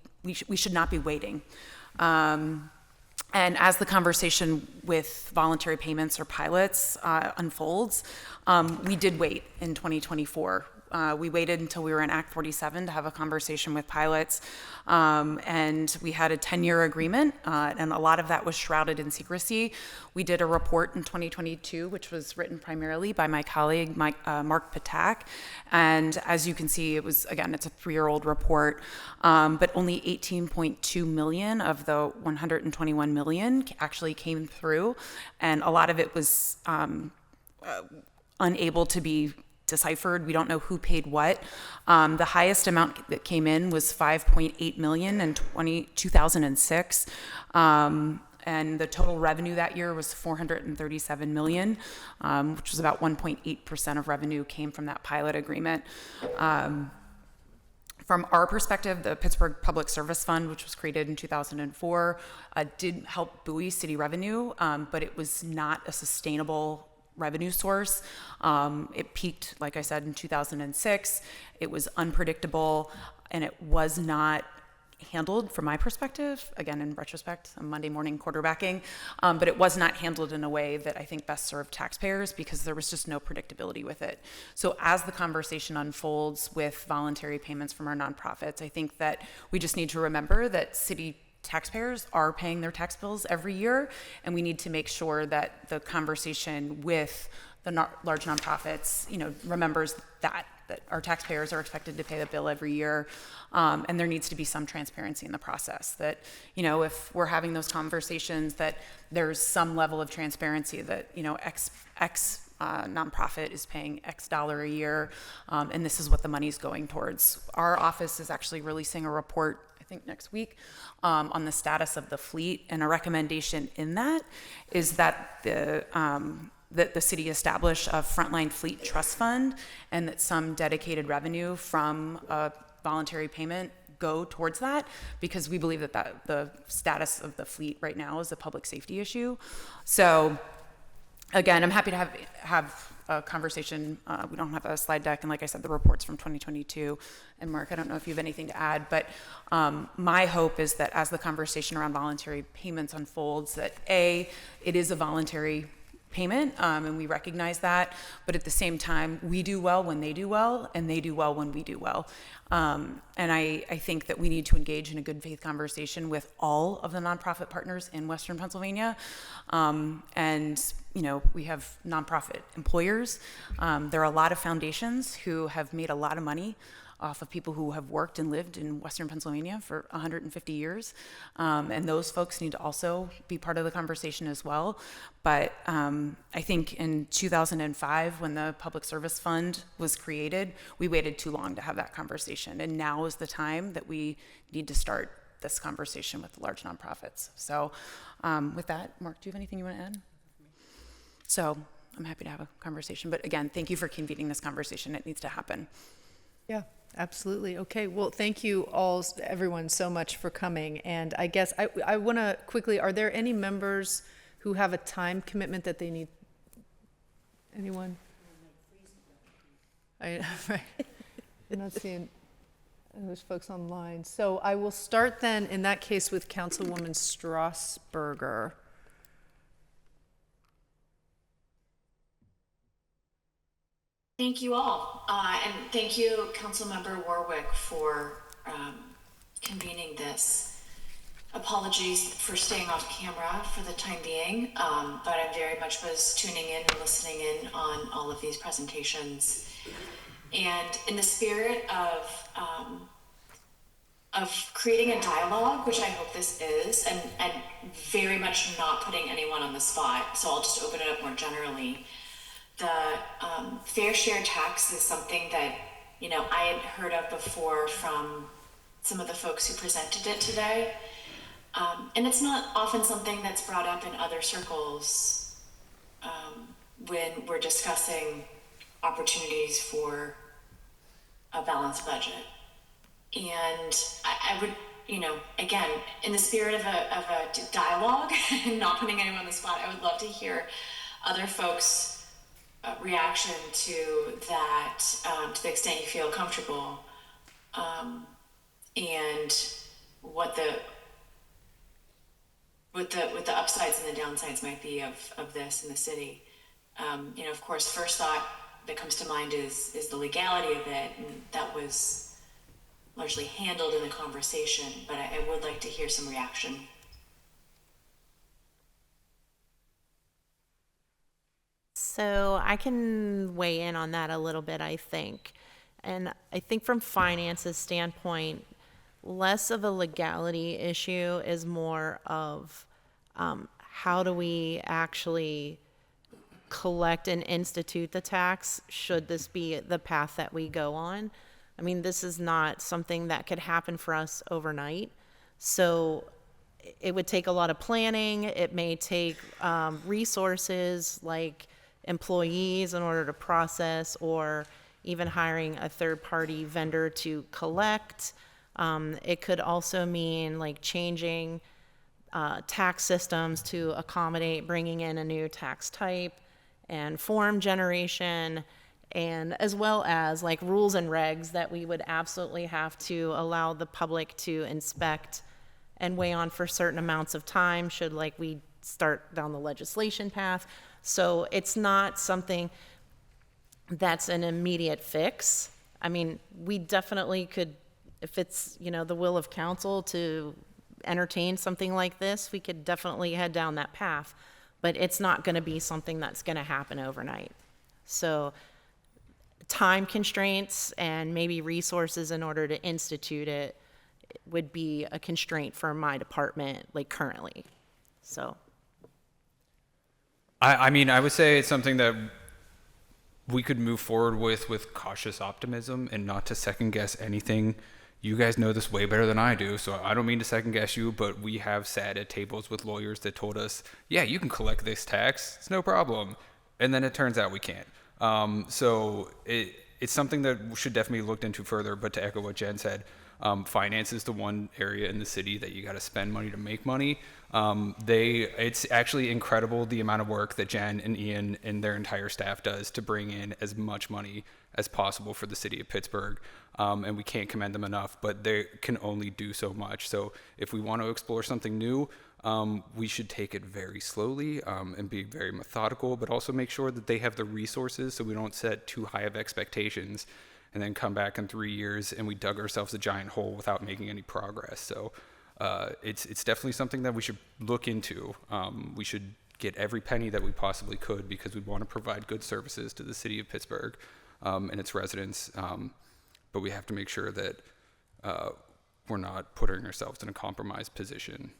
should not be waiting. And as the conversation with voluntary payments or pilots unfolds, we did wait in 2024. We waited until we were in Act 47 to have a conversation with pilots, and we had a 10-year agreement, and a lot of that was shrouded in secrecy. We did a report in 2022, which was written primarily by my colleague, Mark Patak, and as you can see, it was, again, it's a 3-year-old report, but only 18.2 million of the 121 million actually came through, and a lot of it was unable to be deciphered. We don't know who paid what. The highest amount that came in was 5.8 million in 2006. And the total revenue that year was 437 million, which was about 1.8% of revenue came from that pilot agreement. From our perspective, the Pittsburgh Public Service Fund, which was created in 2004, did help buoy city revenue, but it was not a sustainable revenue source. It peaked, like I said, in 2006. It was unpredictable, and it was not handled, from my perspective, again, in retrospect, I'm Monday morning quarterbacking, but it was not handled in a way that I think best served taxpayers because there was just no predictability with it. So as the conversation unfolds with voluntary payments from our nonprofits, I think that we just need to remember that city taxpayers are paying their tax bills every year, and we need to make sure that the conversation with the large nonprofits, remembers that our taxpayers are expected to pay the bill every year, and there needs to be some transparency in the process. That, if we're having those conversations, that there's some level of transparency that, X nonprofit is paying X dollar a year, and this is what the money's going towards. Our office is actually releasing a report, I think next week, on the status of the fleet, and a recommendation in that is that the city establish a frontline fleet trust fund, and that some dedicated revenue from a voluntary payment go towards that, because we believe that the status of the fleet right now is a public safety issue. So again, I'm happy to have a conversation. We don't have a slide deck, and like I said, the report's from 2022. And Mark, I don't know if you have anything to add, but my hope is that as the conversation around voluntary payments unfolds, that it is a voluntary payment, and we recognize that, but at the same time, we do well when they do well, and they do well when we do well. And I think that we need to engage in a good faith conversation with all of the nonprofit partners in Western Pennsylvania. And, we have nonprofit employers. There are a lot of foundations who have made a lot of money off of people who have worked and lived in Western Pennsylvania for 150 years. And those folks need to also be part of the conversation as well. But I think in 2005, when the Public Service Fund was created, we waited too long to have that conversation. And now is the time that we need to start this conversation with the large nonprofits. So with that, Mark, do you have anything you want to add? So I'm happy to have a conversation. But again, thank you for convening this conversation. It needs to happen. Yeah, absolutely. Okay, well, thank you all, everyone, so much for coming. And I guess I want to quickly, are there any members who have a time commitment that they need? Anyone? Right. I'm not seeing those folks online. So I will start then, in that case, with Councilwoman Strasburger. Thank you all, and thank you, Councilmember Warwick, for convening this. Apologies for staying off camera for the time being, but I very much was tuning in and listening in on all of these presentations. And in the spirit of creating a dialogue, which I hope this is, and very much not putting anyone on the spot, so I'll just open it up more generally. The fair share tax is something that, you know, I had heard of before from some of the folks who presented it today. And it's not often something that's brought up in other circles when we're discussing opportunities for a balanced budget. And I would, you know, again, in the spirit of a dialogue and not putting anyone on the spot, I would love to hear other folks' reaction to that, to the extent you feel comfortable, and what the upsides and the downsides might be of this in the city. You know, of course, first thought that comes to mind is the legality of it, and that was largely handled in the conversation, but I would like to hear some reaction. So I can weigh in on that a little bit, I think. And I think from finance's standpoint, less of a legality issue is more of how do we actually collect and institute the tax should this be the path that we go on. I mean, this is not something that could happen for us overnight. So it would take a lot of planning. It may take resources like employees in order to process, or even hiring a third-party vendor to collect. It could also mean like changing tax systems to accommodate bringing in a new tax type and form generation, and as well as like rules and regs that we would absolutely have to allow the public to inspect and weigh on for certain amounts of time should like we start down the legislation path. So it's not something that's an immediate fix. I mean, we definitely could, if it's, you know, the will of council to entertain something like this, we could definitely head down that path, but it's not going to be something that's going to happen overnight. So time constraints and maybe resources in order to institute it would be a constraint for my department, like currently. So I mean, I would say it's something that we could move forward with cautious optimism and not to second guess anything. You guys know this way better than I do, so I don't mean to second guess you, but we have sat at tables with lawyers that told us, yeah, you can collect this tax, it's no problem. And then it turns out we can't. So it's something that should definitely be looked into further, but to echo what Jen said, finance is the one area in the city that you got to spend money to make money. It's actually incredible the amount of work that Jen and Ian and their entire staff does to bring in as much money as possible for the city of Pittsburgh. And we can't commend them enough, but they can only do so much. So if we want to explore something new, we should take it very slowly and be very methodical, but also make sure that they have the resources so we don't set too high of expectations and then come back in 3 years and we dug ourselves a giant hole without making any progress. So it's definitely something that we should look into. We should get every penny that we possibly could because we want to provide good services to the city of Pittsburgh and its residents. But we have to make sure that we're not putting ourselves in a compromised position.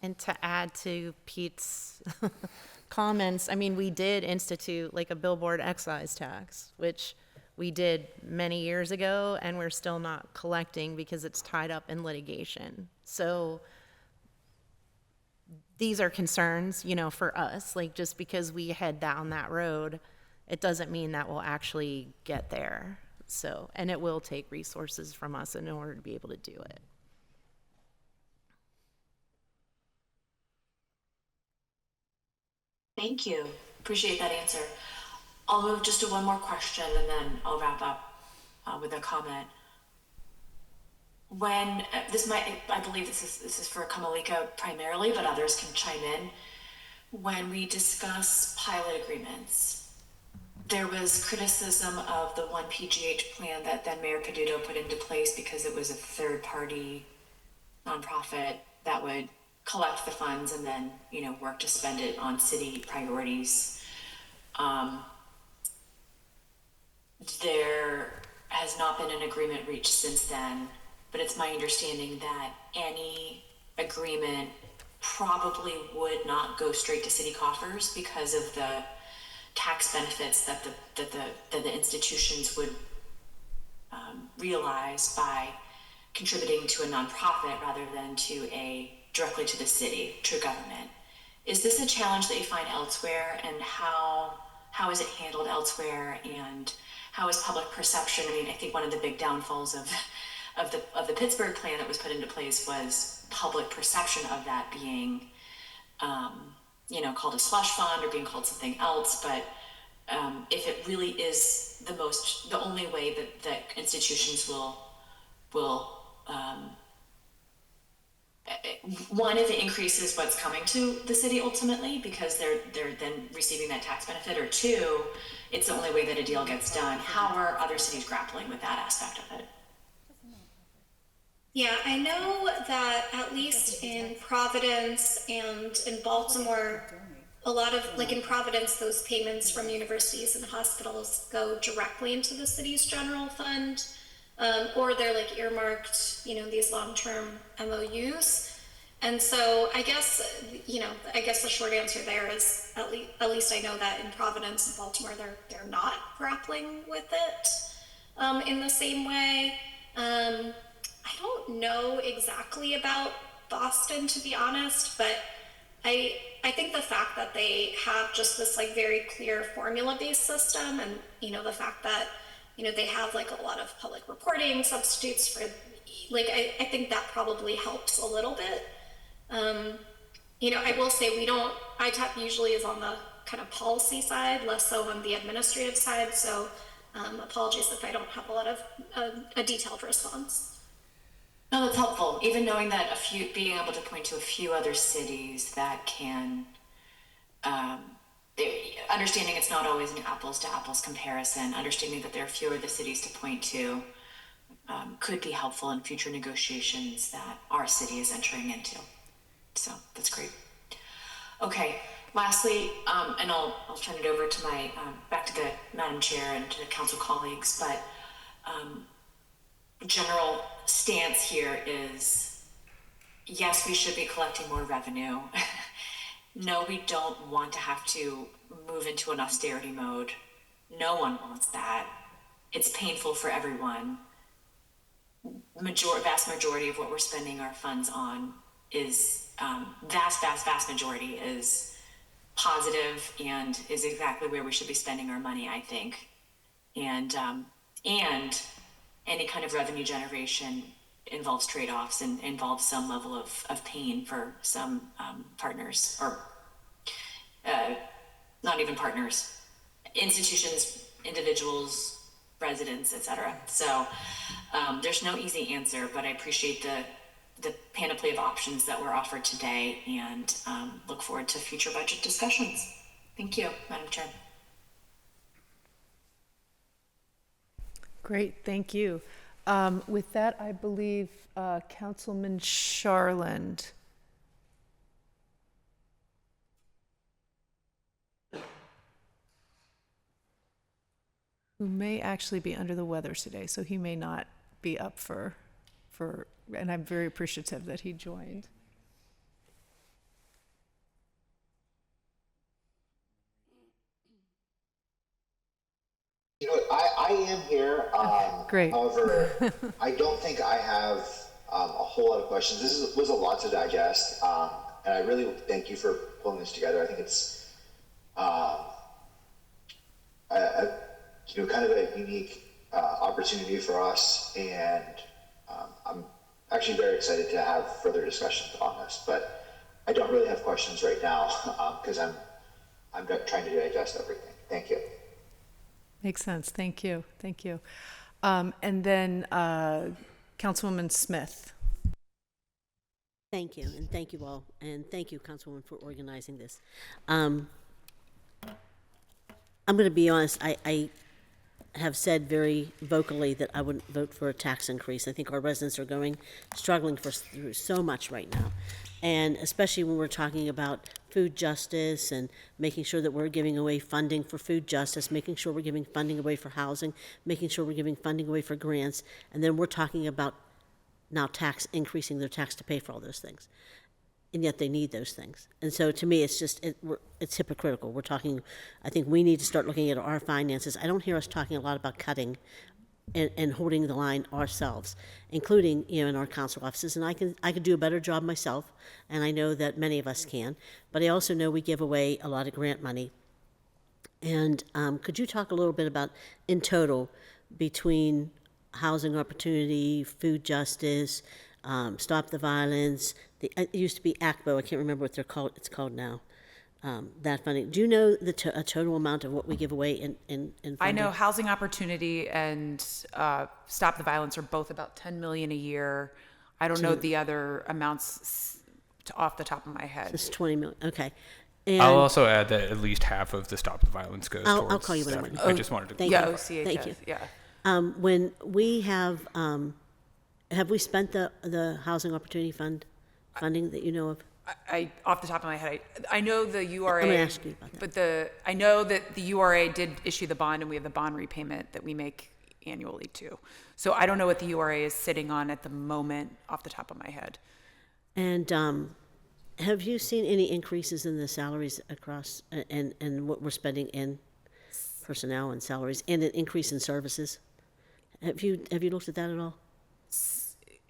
And to add to Pete's comments, I mean, we did institute like a billboard excise tax, which we did many years ago, and we're still not collecting because it's tied up in litigation. So these are concerns, you know, for us, like just because we head down that road, it doesn't mean that we'll actually get there. So, and it will take resources from us in order to be able to do it. Thank you. Appreciate that answer. I'll move just to one more question and then I'll wrap up with a comment. When I believe this is for Kamalika primarily, but others can chime in. When we discuss pilot agreements, there was criticism of the one PGH plan that then Mayor Peduto put into place because it was a third-party nonprofit that would collect the funds and then, you know, work to spend it on city priorities. there has not been an agreement reached since then, but it's my understanding that any agreement probably would not go straight to city coffers because of the tax benefits that the institutions would realize by contributing to a nonprofit rather than directly to the city, to government. Is this a challenge that you find elsewhere, and how is it handled elsewhere, and how is public perception? I mean, I think one of the big downfalls of the Pittsburgh plan that was put into place was public perception of that being, called a slush fund or being called something else. But if it really is the only way that institutions will one, if it increases what's coming to the city ultimately because they're then receiving that tax benefit, or two, it's the only way that a deal gets done. How are other cities grappling with that aspect of it? Yeah, I know that at least in Providence and in Baltimore, a lot of, like in Providence, those payments from universities and hospitals go directly into the city's general fund, or they're like earmarked, these long-term MOUs. And so I guess the short answer there is at least I know that in Providence and Baltimore, they're not grappling with it in the same way. I don't know exactly about Boston, to be honest, but I think the fact that they have just this like very clear formula-based system, and the fact that they have like a lot of public reporting substitutes for I think that probably helps a little bit. I will say ITAP usually is on the kind of policy side, less so on the administrative side. So apologies if I don't have a lot of a detailed response. No, that's helpful. Even knowing that being able to point to a few other cities that can, understanding it's not always an apples to apples comparison, understanding that there are fewer of the cities to point to, could be helpful in future negotiations that our city is entering into. So that's great. Okay. Lastly, and I'll turn it over to my back to the Madam Chair and to the council colleagues, but general stance here is, yes, we should be collecting more revenue. No, we don't want to have to move into an austerity mode. No one wants that. It's painful for everyone. Vast majority of what we're spending our funds on is vast majority is positive and is exactly where we should be spending our money, I think. And any kind of revenue generation involves trade-offs and involves some level of pain for some partners, or not even partners, institutions, individuals, residents, etc. So there's no easy answer, but I appreciate the panoply of options that were offered today, and look forward to future budget discussions. Thank you, Madam Chair. Great, thank you. With that, I believe Councilman Sharland. Who may actually be under the weather today, so he may not be up for, and I'm very appreciative that he joined. I am here. Great. However, I don't think I have a whole lot of questions. This was a lot to digest, and I really thank you for pulling this together. I think it's kind of a unique opportunity for us, and I'm actually very excited to have further discussions on this. But I don't really have questions right now because I'm trying to digest everything. Thank you. Makes sense. Thank you. Thank you. And then Councilwoman Smith. Thank you, and thank you all, and thank you, Councilwoman, for organizing this. I'm going to be honest. I have said very vocally that I wouldn't vote for a tax increase. I think our residents are struggling through so much right now. And especially when we're talking about food justice and making sure that we're giving away funding for food justice, making sure we're giving funding away for housing, making sure we're giving funding away for grants, and then we're talking about now increasing their tax to pay for all those things. And yet they need those things. And so to me, it's hypocritical. I think we need to start looking at our finances. I don't hear us talking a lot about cutting and holding the line ourselves, including, in our council offices. And I could do a better job myself, and I know that many of us can, but I also know we give away a lot of grant money. And could you talk a little bit about, in total, between housing opportunity, food justice, Stop the Violence, it used to be ACBO, I can't remember what it's called now, that funding. Do you know a total amount of what we give away in funding? I know Housing Opportunity and Stop the Violence are both about $10 million a year. I don't know the other amounts off the top of my head. It's $20 million, okay. And I'll also add that at least half of the Stop the Violence goes towards I'll call you when I'm staffing. ready. I just wanted to. Thank Yeah, you. OCHS, Thank you. yeah. When we have we spent the Housing Opportunity Fund funding that you know of? I off the top of my head, I know the URA. I'm gonna ask you about that. But I know that the URA did issue the bond, and we have the bond repayment that we make annually too. So I don't know what the URA is sitting on at the moment off the top of my head. And have you seen any increases in the salaries across and what we're spending in personnel and salaries, and an increase in services? Have you looked at that at all?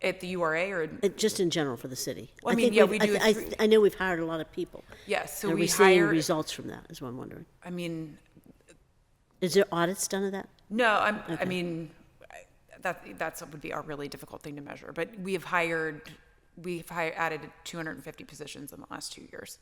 At the URA or Just in general for the city. Well, I mean, think yeah, we've- we do I know we've hired a lot of people. yes. So Are we we seeing hire. results from that? Is what I'm wondering. I mean, Is there audits done of that? no. I mean, that would be a really difficult thing to measure. But we've added 250 positions in the last 2 years.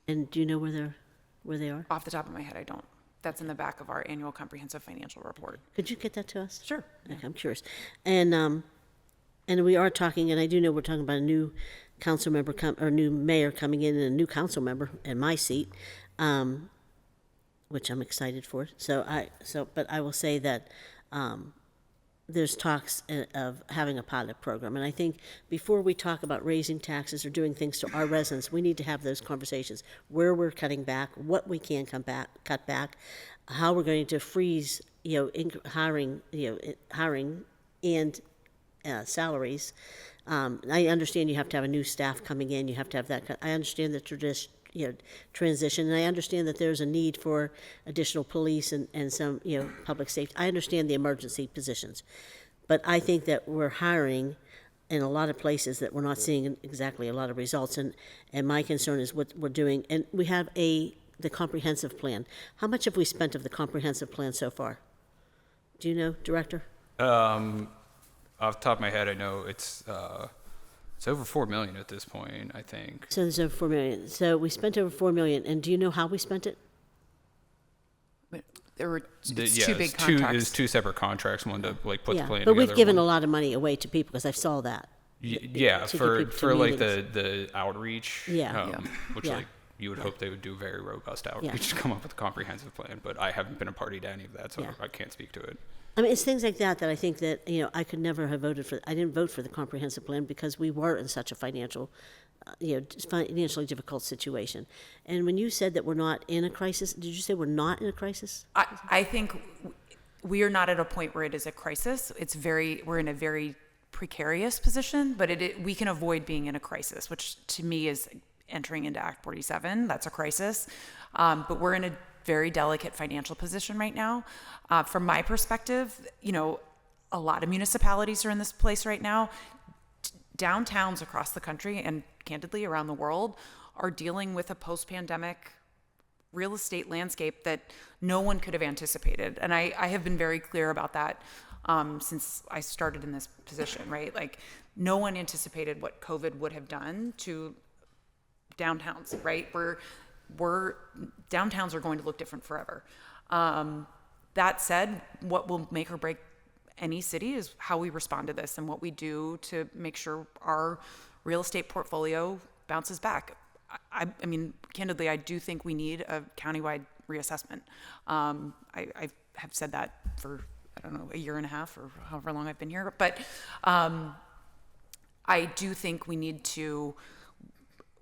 And do you know where they are? Off the top of my head, I don't. That's in the back of our annual comprehensive financial report. Could you get that to us? Sure. Okay, I'm curious. And we are talking, and I do know we're talking about a new council member or new mayor coming in, and a new council member in my seat, which I'm excited for. But I will say that there's talks of having a pilot program, and I think before we talk about raising taxes or doing things to our residents, we need to have those conversations where we're cutting back, what we can cut back, how we're going to freeze, hiring and salaries. I understand you have to have a new staff coming in. You have to have that. I understand the transition, and I understand that there's a need for additional police and some public safety. I understand the emergency positions, but I think that we're hiring in a lot of places that we're not seeing exactly a lot of results. And my concern is what we're doing. And we have the comprehensive plan. How much have we spent of the comprehensive plan so far? Do you know, Director? Off the top of my head, I know it's over $4 million at this point, I think. So there's over $4 million. So we spent over $4 million, and do you know how we spent it? There were two big It contracts. was two separate contracts, one to put the plan together. But we've given one- a lot of money away to people because I saw that. Yeah, to get for people to like meetings. the outreach. Yeah. Which Yeah. like you would hope they would do very robust outreach to come up with a comprehensive plan, but I haven't been a party to any of that, so Yeah. I can't speak to it. I mean, it's things like that that I think that, I could never have voted for. I didn't vote for the comprehensive plan because we were in such a financially difficult situation. And when you said that we're not in a crisis, did you say we're not in a crisis? I think we are not at a point where it is a crisis. We're in a very precarious position, but we can avoid being in a crisis, which to me is entering into Act 47. That's a crisis. But we're in a very delicate financial position right now. From my perspective, a lot of municipalities are in this place right now. Downtowns across the country and candidly around the world are dealing with a post-pandemic real estate landscape that no one could have anticipated. And I have been very clear about that since I started in this position, right? Like, no one anticipated what COVID would have done to downtowns, right? Downtowns are going to look different forever. That said, what will make or break any city is how we respond to this and what we do to make sure our real estate portfolio bounces back. I mean, candidly, I do think we need a countywide reassessment. I've have said that for, I don't know, a year and a half or however long I've been here. But I do think we need to,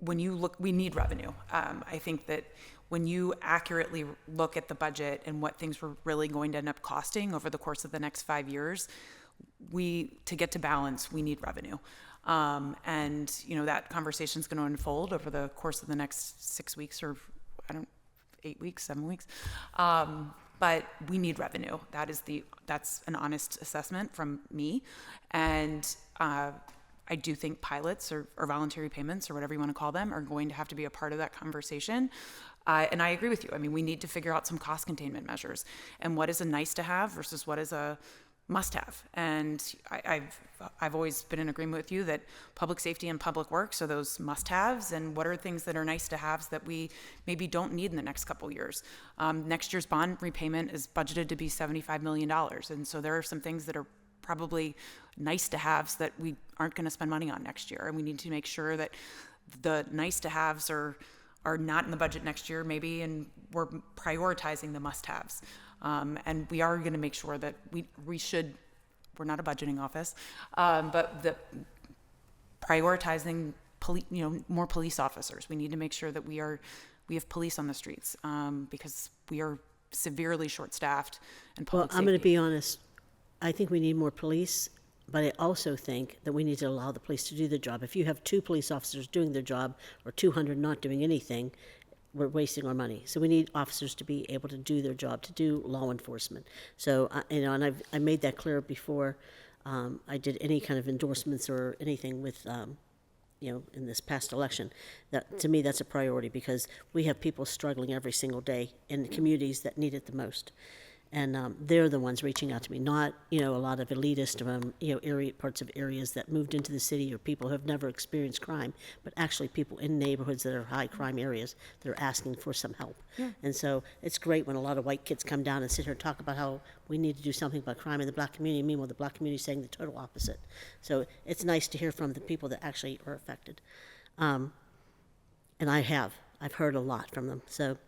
we need revenue. I think that when you accurately look at the budget and what things were really going to end up costing over the course of the next 5 years, to get to balance, we need revenue. And, that conversation is going to unfold over the course of the next 6 weeks or 8 weeks, 7 weeks. But we need revenue. That's an honest assessment from me. And I do think pilots or voluntary payments or whatever you want to call them are going to have to be a part of that conversation. And I agree with you. I mean, we need to figure out some cost containment measures and what is a nice to have versus what is a must have. And I've always been in agreement with you that public safety and public works are those must haves, and what are things that are nice to haves that we maybe don't need in the next couple years. Next year's bond repayment is budgeted to be $75 million. And so there are some things that are probably nice to haves that we aren't going to spend money on next year. And we need to make sure that the nice to haves are not in the budget next year maybe, and we're prioritizing the must haves. And we are going to make sure that we're not a budgeting office, but prioritizing more police officers. We need to make sure that we have police on the streets, because we are severely short-staffed and public I'm going to safety. be honest. I think we need more police, but I also think that we need to allow the police to do their job. If you have 2 police officers doing their job or 200 not doing anything, we're wasting our money. So we need officers to be able to do their job, to do law enforcement. So, and I made that clear before I did any kind of endorsements or anything with, in this past election. That, to me, that's a priority, because we have people struggling every single day in the communities that need it the most. And they're the ones reaching out to me, not, a lot of elitist, parts of areas that moved into the city, or people who have never experienced crime, but actually people in neighborhoods that are high crime areas that are asking for some help. Yeah. And so it's great when a lot of white kids come down and sit here and talk about how we need to do something about crime in the black community. Meanwhile, the black community is saying the total opposite. So it's nice to hear from the people that actually are affected. And I've heard a lot from them. So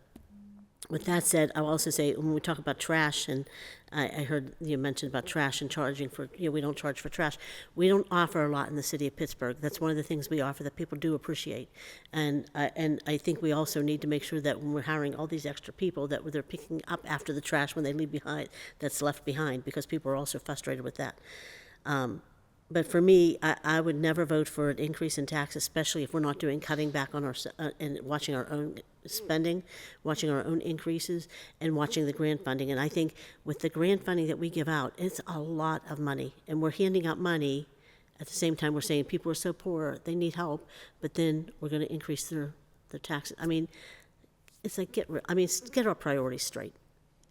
with that said, I'll also say, when we talk about trash, and I heard you mention about trash and charging for, we don't charge for trash. We don't offer a lot in the city of Pittsburgh. That's one of the things we offer that people do appreciate. And I think we also need to make sure that when we're hiring all these extra people, that they're picking up after the trash when they leave behind, that's left behind, because people are also frustrated with that. But for me, I would never vote for an increase in tax, especially if we're not cutting back on our, and watching our own spending, watching our own increases, and watching the grant funding. And I think with the grant funding that we give out, it's a lot of money. And we're handing out money. At the same time, we're saying people are so poor, they need help, but then we're going to increase their taxes. I mean, it's like, get our priorities straight.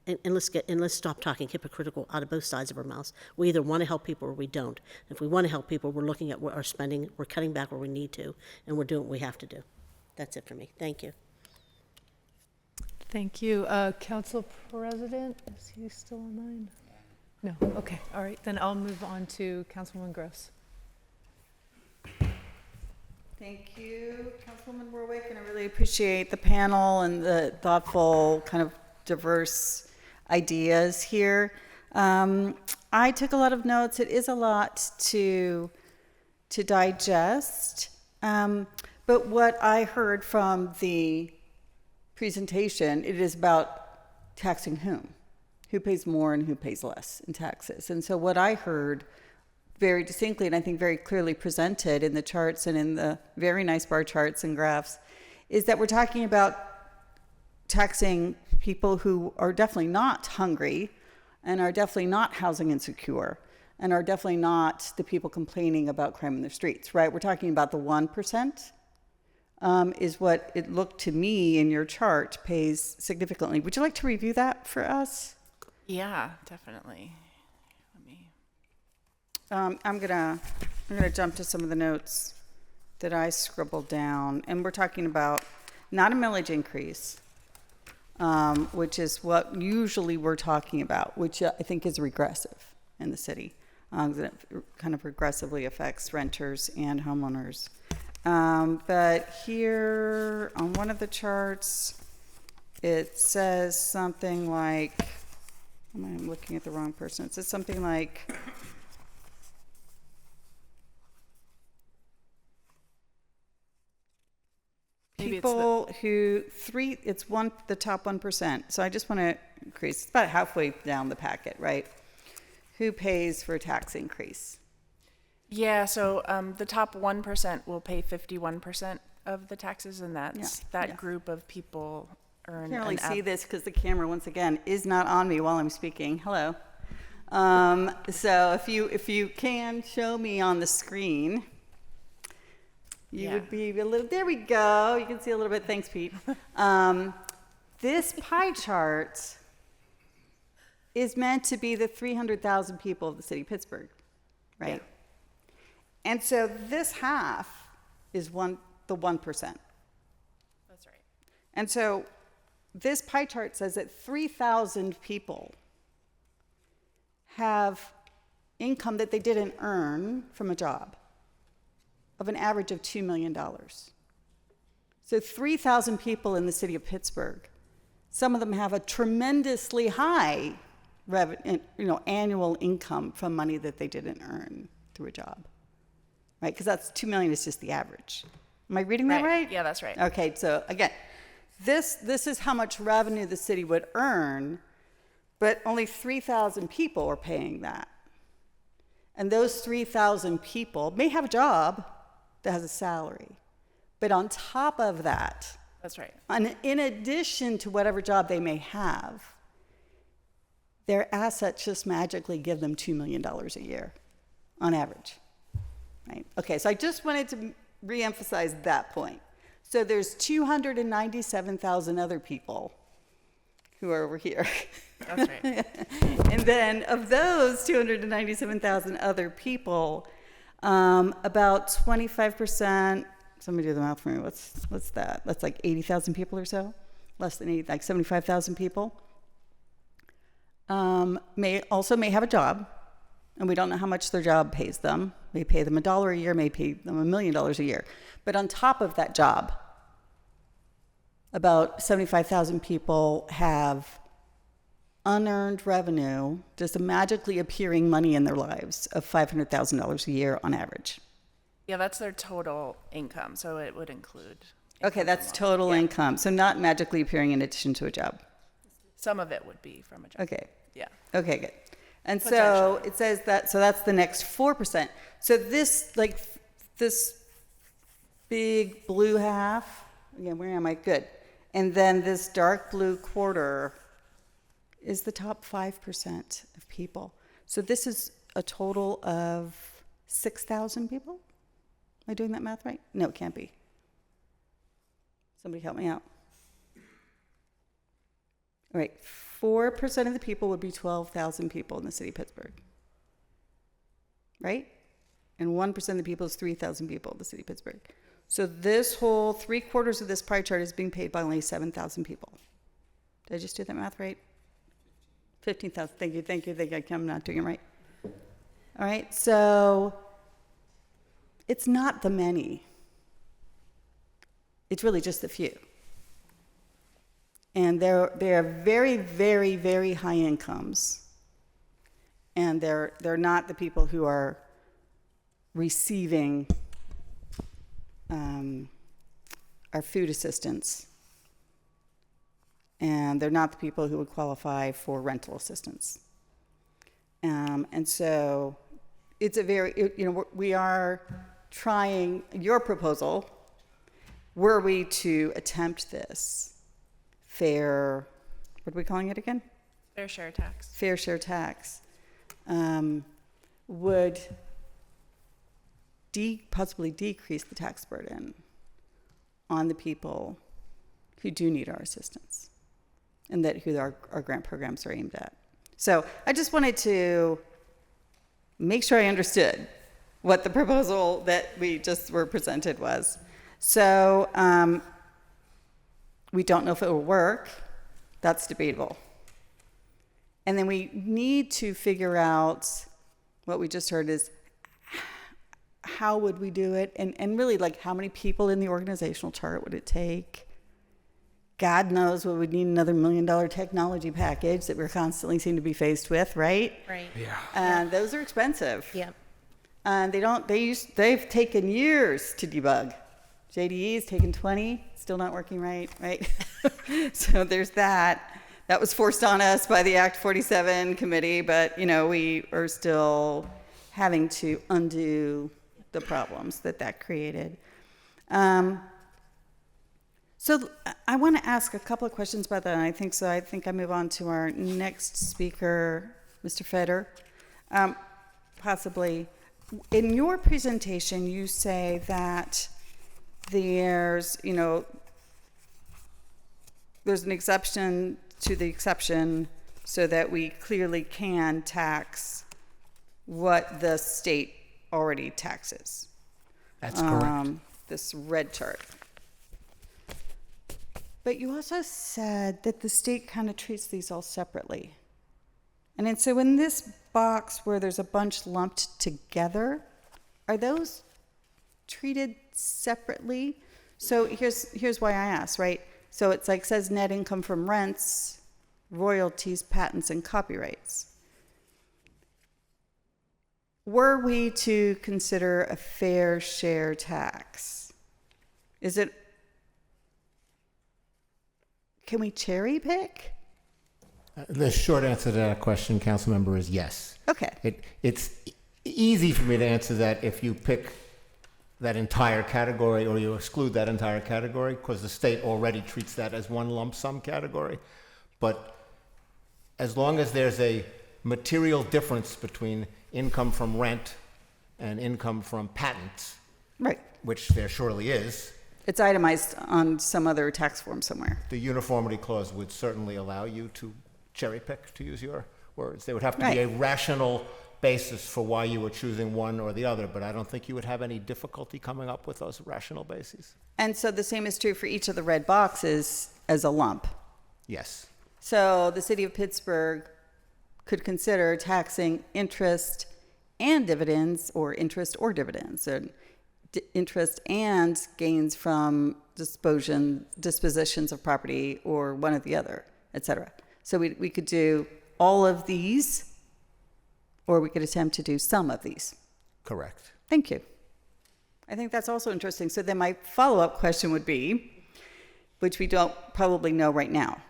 And let's stop talking hypocritical out of both sides of our mouths. We either want to help people or we don't. If we want to help people, we're looking at what our spending, we're cutting back where we need to, and we're doing what we have to do. That's it for me. Thank you. Thank you. Council President, is he still online? No. Okay. All right. Then I'll move on to Councilwoman Gross. Thank you, Councilwoman Warwick, and I really appreciate the panel and the thoughtful, kind of diverse ideas here. I took a lot of notes. It is a lot to digest. But what I heard from the presentation, it is about taxing who pays more and who pays less in taxes. And so what I heard very distinctly, and I think very clearly presented in the charts and in the very nice bar charts and graphs, is that we're talking about taxing people who are definitely not hungry and are definitely not housing insecure and are definitely not the people complaining about crime in the streets, right? We're talking about the 1%, is what it looked to me in your chart pays significantly. Would you like to review that for us? Yeah, definitely. I'm gonna jump to some of the notes that I scribbled down, and we're talking about not a millage increase, which is what usually we're talking about, which I think is regressive in the city. It kind of regressively affects renters and homeowners. But here on one of the charts, it says something like I'm looking at the wrong person. It says something like, Maybe it's the- people who the top 1%. So I just want to increase, it's about halfway down the packet, right? Who pays for a tax increase? Yeah, so the top 1% will pay 51% of the taxes, and that group of people earn. I can't really an see this because the camera, once again, is not on me while I'm speaking. Hello. So if you can show me on the screen, you would be a little, there we go. You can see a little bit. Thanks, Pete. This pie chart is meant to be the 300,000 people of the city of Pittsburgh, right? Yeah. And so this half is the 1%. That's right. And so this pie chart says that 3,000 people have income that they didn't earn from a job of an average of $2 million. So 3,000 people in the city of Pittsburgh, some of them have a tremendously high annual income from money that they didn't earn through a job, right? Because that's 2 million is just the average. Am I reading that right? Yeah, that's right. Okay, so again, this is how much revenue the city would earn, but only 3,000 people are paying that. And those 3,000 people may have a job that has a salary, but on top of that, That's right. in addition to whatever job they may have, their assets just magically give them $2 million a year on average, right? Okay, so I just wanted to reemphasize that point. So there's 297,000 other people who are over here. That's right. And then of those 297,000 other people, about 25%, somebody do the math for me, what's that? That's like 80,000 people or so? Less than 80, like 75,000 people. May have a job, and we don't know how much their job pays them. May pay them $1 a year, may pay them $1 million a year. But on top of that job, about 75,000 people have unearned revenue, just a magically appearing money in their lives of $500,000 a year on average. Yeah, that's their total income, so it would include. Okay, that's total income. So not magically appearing in addition to a job. Some of it would be from a job. Okay. Yeah. Okay, good. And so it says that, so that's the next 4%. So this big blue half, again, where am I? Good. And then this dark blue quarter is the top 5% of people. So this is a total of 6,000 people? Am I doing that math right? No, it can't be. Somebody help me out. All right, 4% of the people would be 12,000 people in the city of Pittsburgh. Right? And 1% of the people is 3,000 people in the city of Pittsburgh. So this whole 3/4 of this pie chart is being paid by only 7,000 people. Did I just do that math right? 15,000. Thank you. I'm not doing it right. All right, so it's not the many. It's really just the few. And they're very, very, very high incomes. And they're not the people who are receiving our food assistance. And they're not the people who would qualify for rental assistance. And so it's a very, we are trying, your proposal, were we to attempt this fair, what are we calling it again? Fair share tax. Fair share tax, would possibly decrease the tax burden on the people who do need our assistance, and who our grant programs are aimed at. So I just wanted to make sure I understood what the proposal that we just were presented was. So we don't know if it will work. That's debatable. And then we need to figure out, what we just heard is, how would we do it? And really, like, how many people in the organizational chart would it take? God knows what would need another $1 million technology package that we're constantly seem to be faced with, right? Right. Yeah. And those are expensive. Yep. And they've taken years to debug. JDE's taken 20, still not working right? So there's that. That was forced on us by the Act 47 committee, but we are still having to undo the problems that created. So I want to ask a couple of questions about that, and I think I move on to our next speaker, Mr. Feder. Possibly, in your presentation, you say that there's an exception to the exception so that we clearly can tax what the state already taxes. That's correct. This red chart. But you also said that the state kind of treats these all separately. And so in this box where there's a bunch lumped together, are those treated separately? So here's why I asked, right? So it's like says net income from rents, royalties, patents, and copyrights. Were we to consider a fair share tax, can we cherry pick? The short answer to that question, Councilmember, is yes. Okay. It's easy for me to answer that if you pick that entire category or you exclude that entire category, because the state already treats that as one lump sum category. But as long as there's a material difference between income from rent and income from patents, Right. which there surely is, It's itemized on some other tax form somewhere. the uniformity clause would certainly allow you to cherry pick, to use your words. There would have to Right. be a rational basis for why you were choosing one or the other, but I don't think you would have any difficulty coming up with those rational bases. And so the same is true for each of the red boxes as a lump. Yes. So the city of Pittsburgh could consider taxing interest and dividends, or interest or dividends, or interest and gains from dispositions of property, or one or the other, et cetera. So we could do all of these, or we could attempt to do some of these. Correct. Thank you. I think that's also interesting. So then my follow-up question would be, which we don't probably know right now.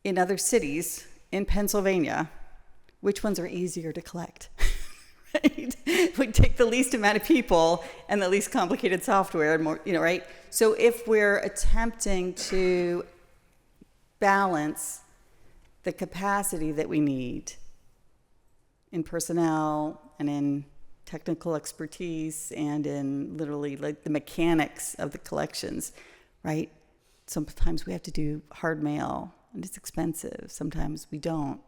In other cities in Pennsylvania, which ones are easier to collect? Right? We take the least amount of people and the least complicated software and more, right? So if we're attempting to balance the capacity that we need in personnel and in technical expertise and in literally like the mechanics of the collections, right? Sometimes we have to do hard mail and it's expensive. Sometimes we don't.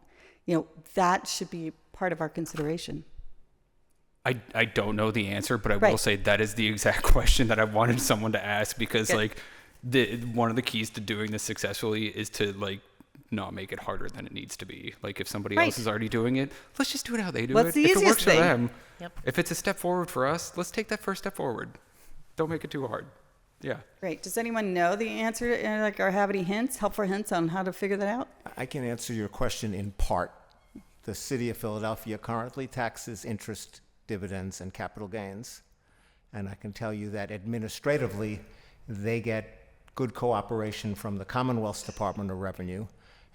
That should be part of our consideration. I don't know the answer, but I will Right. say that is the exact question that I wanted someone to ask, because Good. one of the keys to doing this successfully is to not make it harder than it needs to be. Like if somebody Right. else is already doing it, let's just do it how they do What's it. the If it easiest works thing? for them, Yep. if it's a step forward for us, let's take that first step forward. Don't make it too hard. Yeah. Great. Does anyone know the answer, or have any helpful hints on how to figure that out? I can answer your question in part. The city of Philadelphia currently taxes interest, dividends, and capital gains. And I can tell you that administratively, they get good cooperation from the Commonwealth's Department of Revenue.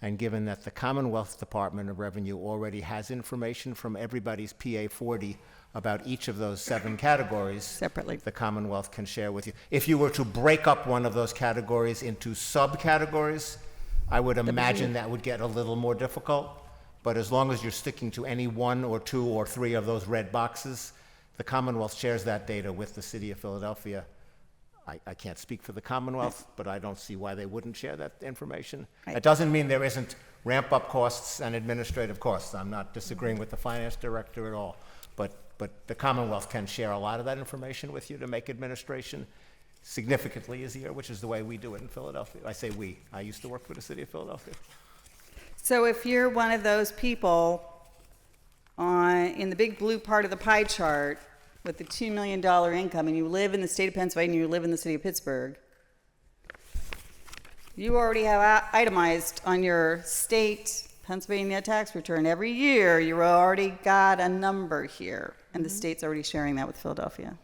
And given that the Commonwealth Department of Revenue already has information from everybody's PA-40 about each of those 7 categories, Separately. the Commonwealth can share with you. If you were to break up one of those categories into subcategories, I would imagine that would get a little more difficult. But as long as you're sticking to any 1 or 2 or 3 of those red boxes, the Commonwealth shares that data with the city of Philadelphia. I can't speak for the Commonwealth, but I don't see why they wouldn't share that information. Right. It doesn't mean there isn't ramp-up costs and administrative costs. I'm not disagreeing with the finance director at all. But the Commonwealth can share a lot of that information with you to make administration significantly easier, which is the way we do it in Philadelphia. I say we. I used to work for the city of Philadelphia. So if you're one of those people in the big blue part of the pie chart with the $2 million income, and you live in the state of Pennsylvania, you live in the city of Pittsburgh, You already have itemized on your state Pennsylvania tax return every year. You already got a number here, and the state's already sharing that with Philadelphia.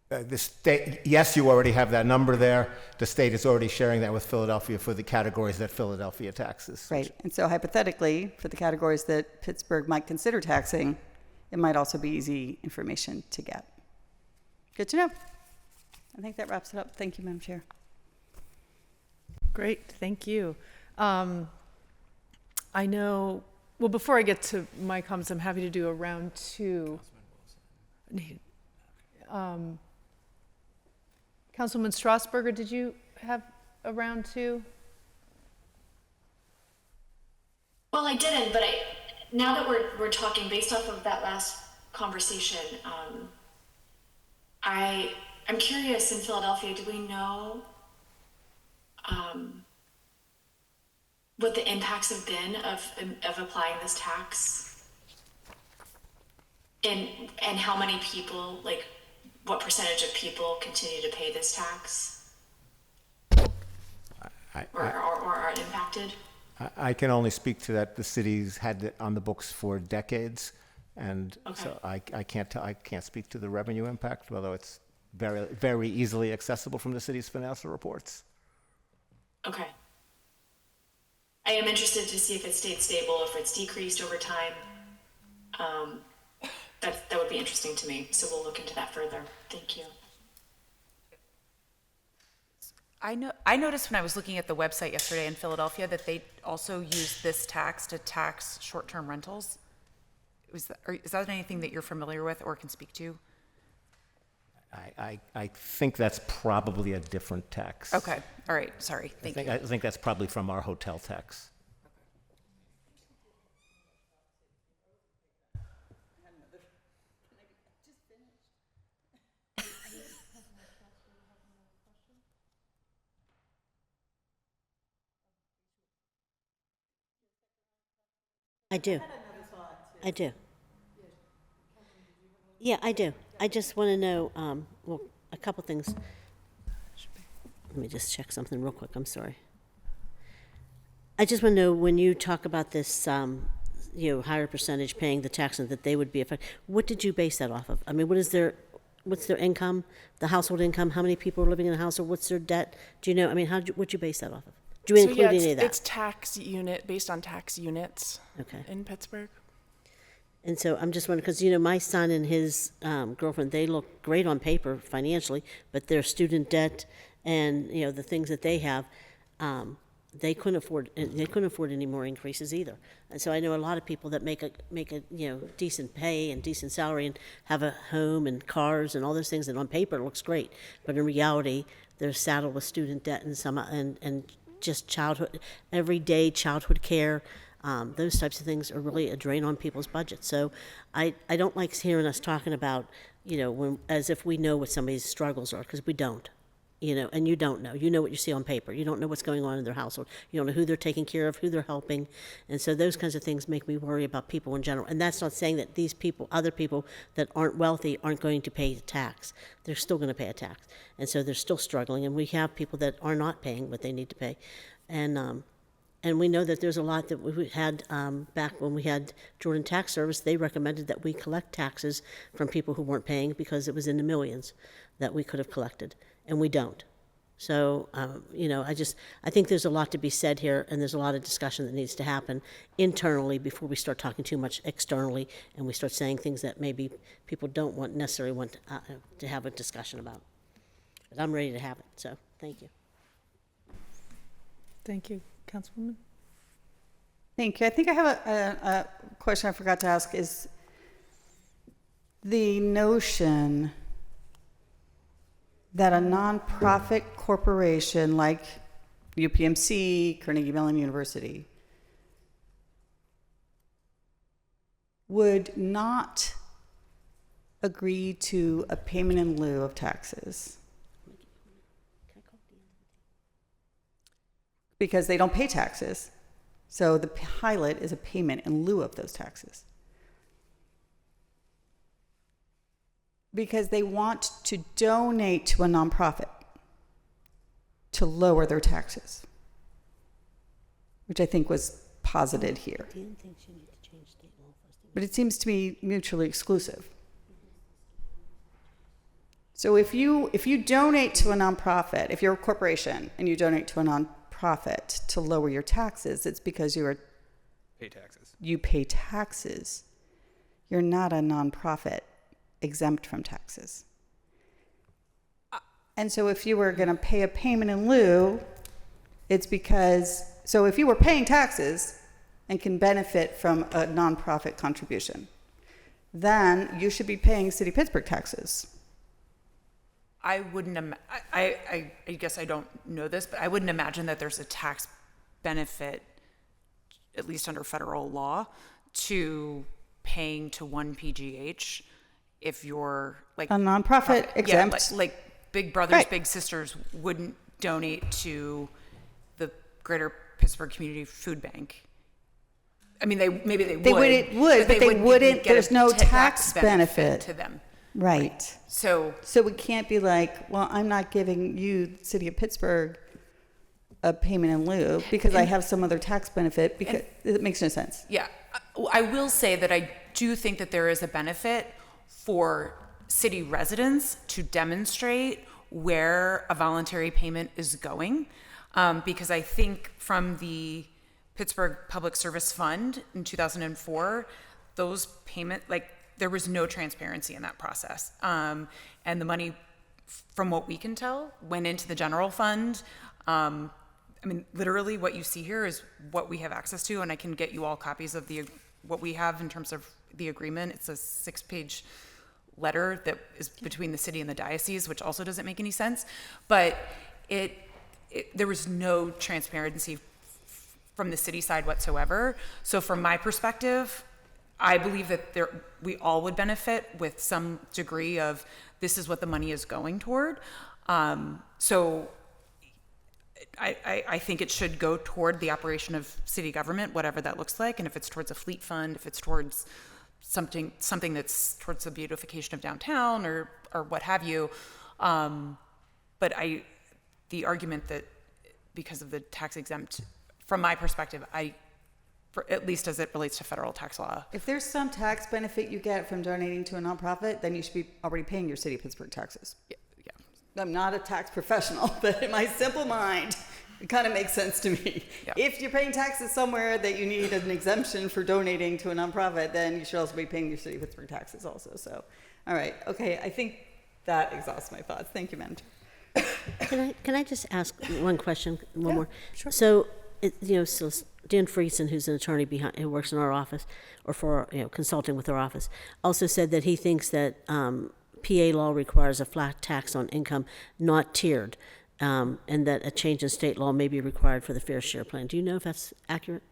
The state, yes, you already have that number there. The state is already sharing that with Philadelphia for the categories that Philadelphia taxes. Right. And so hypothetically, for the categories that Pittsburgh might consider taxing, it might also be easy information to get. Good to know. I think that wraps it up. Thank you, Madam Chair. Great, thank you. I know, well, before I get to my comments, I'm happy to do a round two. Councilman Strasburger, did you have a round two? Well, I didn't, but now that we're talking based off of that last conversation, I'm curious in Philadelphia, do we know what the impacts have been of applying this tax? And how many people, like, what percentage of people continue to pay this tax or are impacted? I can only speak to that. The city's had it on the books for decades, and so I can't speak to the revenue impact, although it's very, very easily accessible from the city's financial reports. Okay. I am interested to see if it stayed stable, if it's decreased over time. That would be interesting to me. So we'll look into that further. Thank you. I noticed when I was looking at the website yesterday in Philadelphia that they also use this tax to tax short-term rentals. Is that anything that you're familiar with or can speak to? I think that's probably a different tax. Okay. All right. Sorry. Thank you. I think that's probably from our hotel tax. I do. I do. Yeah, I do. I just want to know, well, a couple things. Let me just check something real quick. I'm sorry. I just want to know, when you talk about this, higher percentage paying the tax and that they would be affected, what did you base that off of? I mean, what's their income, the household income? How many people are living in a household? What's their debt? Do you know? I mean, what'd you base that off of? Do you include any of that? It's based on tax units in Pittsburgh. And so I'm just wondering, because, my son and his girlfriend, they look great on paper financially, but their student debt and, the things that they have, they couldn't afford any more increases either. And so I know a lot of people that make a decent pay and decent salary and have a home and cars and all those things that on paper looks great, but in reality they're saddled with student debt and just everyday childhood care. Those types of things are really a drain on people's budgets. So I don't like hearing us talking about, as if we know what somebody's struggles are, because we don't, and you don't know. You know what you see on paper. You don't know what's going on in their household. You don't know who they're taking care of, who they're helping. And so those kinds of things make me worry about people in general. And that's not saying that these people, other people that aren't wealthy, aren't going to pay a tax. They're still going to pay a tax. And so they're still struggling. And we have people that are not paying what they need to pay. And we know that there's a lot that we had back when we had Jordan Tax Service. They recommended that we collect taxes from people who weren't paying because it was in the millions that we could have collected, and we don't. So, I think there's a lot to be said here, and there's a lot of discussion that needs to happen internally before we start talking too much externally, and we start saying things that maybe people don't necessarily want to have a discussion about. But I'm ready to have it, so thank you. Thank you. Councilwoman? Thank you. I think I have a question I forgot to ask, is the notion that a nonprofit corporation like UPMC, Carnegie Mellon University, would not agree to a payment in lieu of taxes because they don't pay taxes. So the pilot is a payment in lieu of those taxes. Because they want to donate to a nonprofit to lower their taxes. which I think was posited here. But it seems to be mutually exclusive. So if you donate to a nonprofit, if you're a corporation and you donate to a nonprofit to lower your taxes, it's because Pay taxes. you pay taxes. You're not a nonprofit exempt from taxes. And so if you were going to pay a payment in lieu, it's because, so if you were paying taxes and can benefit from a nonprofit contribution, then you should be paying City of Pittsburgh taxes. I wouldn't, I guess I don't know this, but I wouldn't imagine that there's a tax benefit, at least under federal law, to paying to one PGH if you're like A nonprofit exempt. Yeah, like Big Brothers, Right. Big Sisters wouldn't donate to the Greater Pittsburgh Community Food Bank. I mean, maybe they would. They would, but they wouldn't. get a There's no tax tax benefit to them. Right. So So it can't be like, well, I'm not giving you, the City of Pittsburgh, a payment in lieu because I have some other tax benefit, because it makes no sense. yeah, I will say that I do think that there is a benefit for city residents to demonstrate where a voluntary payment is going, because I think from the Pittsburgh Public Service Fund in 2004, those there was no transparency in that process. And the money, from what we can tell, went into the general fund. I mean, literally what you see here is what we have access to, and I can get you all copies of what we have in terms of the agreement. It's a 6-page letter that is between the city and the diocese, which also doesn't make any sense. But there was no transparency from the city side whatsoever. So from my perspective, I believe that we all would benefit with some degree of this is what the money is going toward. So I think it should go toward the operation of city government, whatever that looks like. And if it's towards a fleet fund, if it's towards something that's towards the beautification of downtown or what have you. But the argument that because of the tax exempt, from my perspective, at least as it relates to federal tax law. If there's some tax benefit you get from donating to a nonprofit, then you should be already paying your City of Pittsburgh taxes. Yeah. I'm not a tax professional, but in my simple mind, it kind of makes sense to me. Yeah. If you're paying taxes somewhere that you need an exemption for donating to a nonprofit, then you should also be paying your City of Pittsburgh taxes also. So, all right, okay, I think that exhausts my thoughts. Thank you, Madam Chair. Can I just ask one question, one more? Sure. So, so Dan Friesen, who's an attorney who works in our office, or for, consulting with our office, also said that he thinks that PA law requires a flat tax on income, not tiered, and that a change in state law may be required for the fair share plan. Do you know if that's accurate?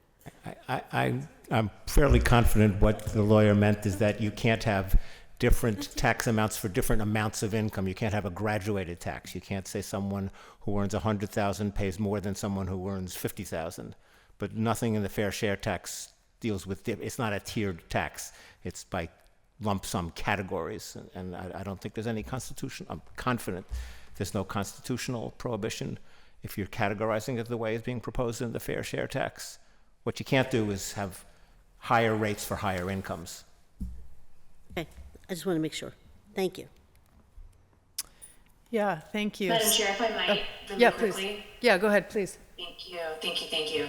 I'm fairly confident what the lawyer meant is that you can't have different tax amounts for different amounts of income. You can't have a graduated tax. You can't say someone who earns $100,000 pays more than someone who earns $50,000. But nothing in the fair share tax deals with it's not a tiered tax. It's by lump sum categories, and I don't think there's any constitution. I'm confident there's no constitutional prohibition if you're categorizing it the way it's being proposed in the fair share tax. What you can't do is have higher rates for higher incomes. Okay, I just want to make sure. Thank you. Yeah, thank you. Madam Chair, if I might, really Yeah, quickly. please. Yeah, go ahead, please. Thank you.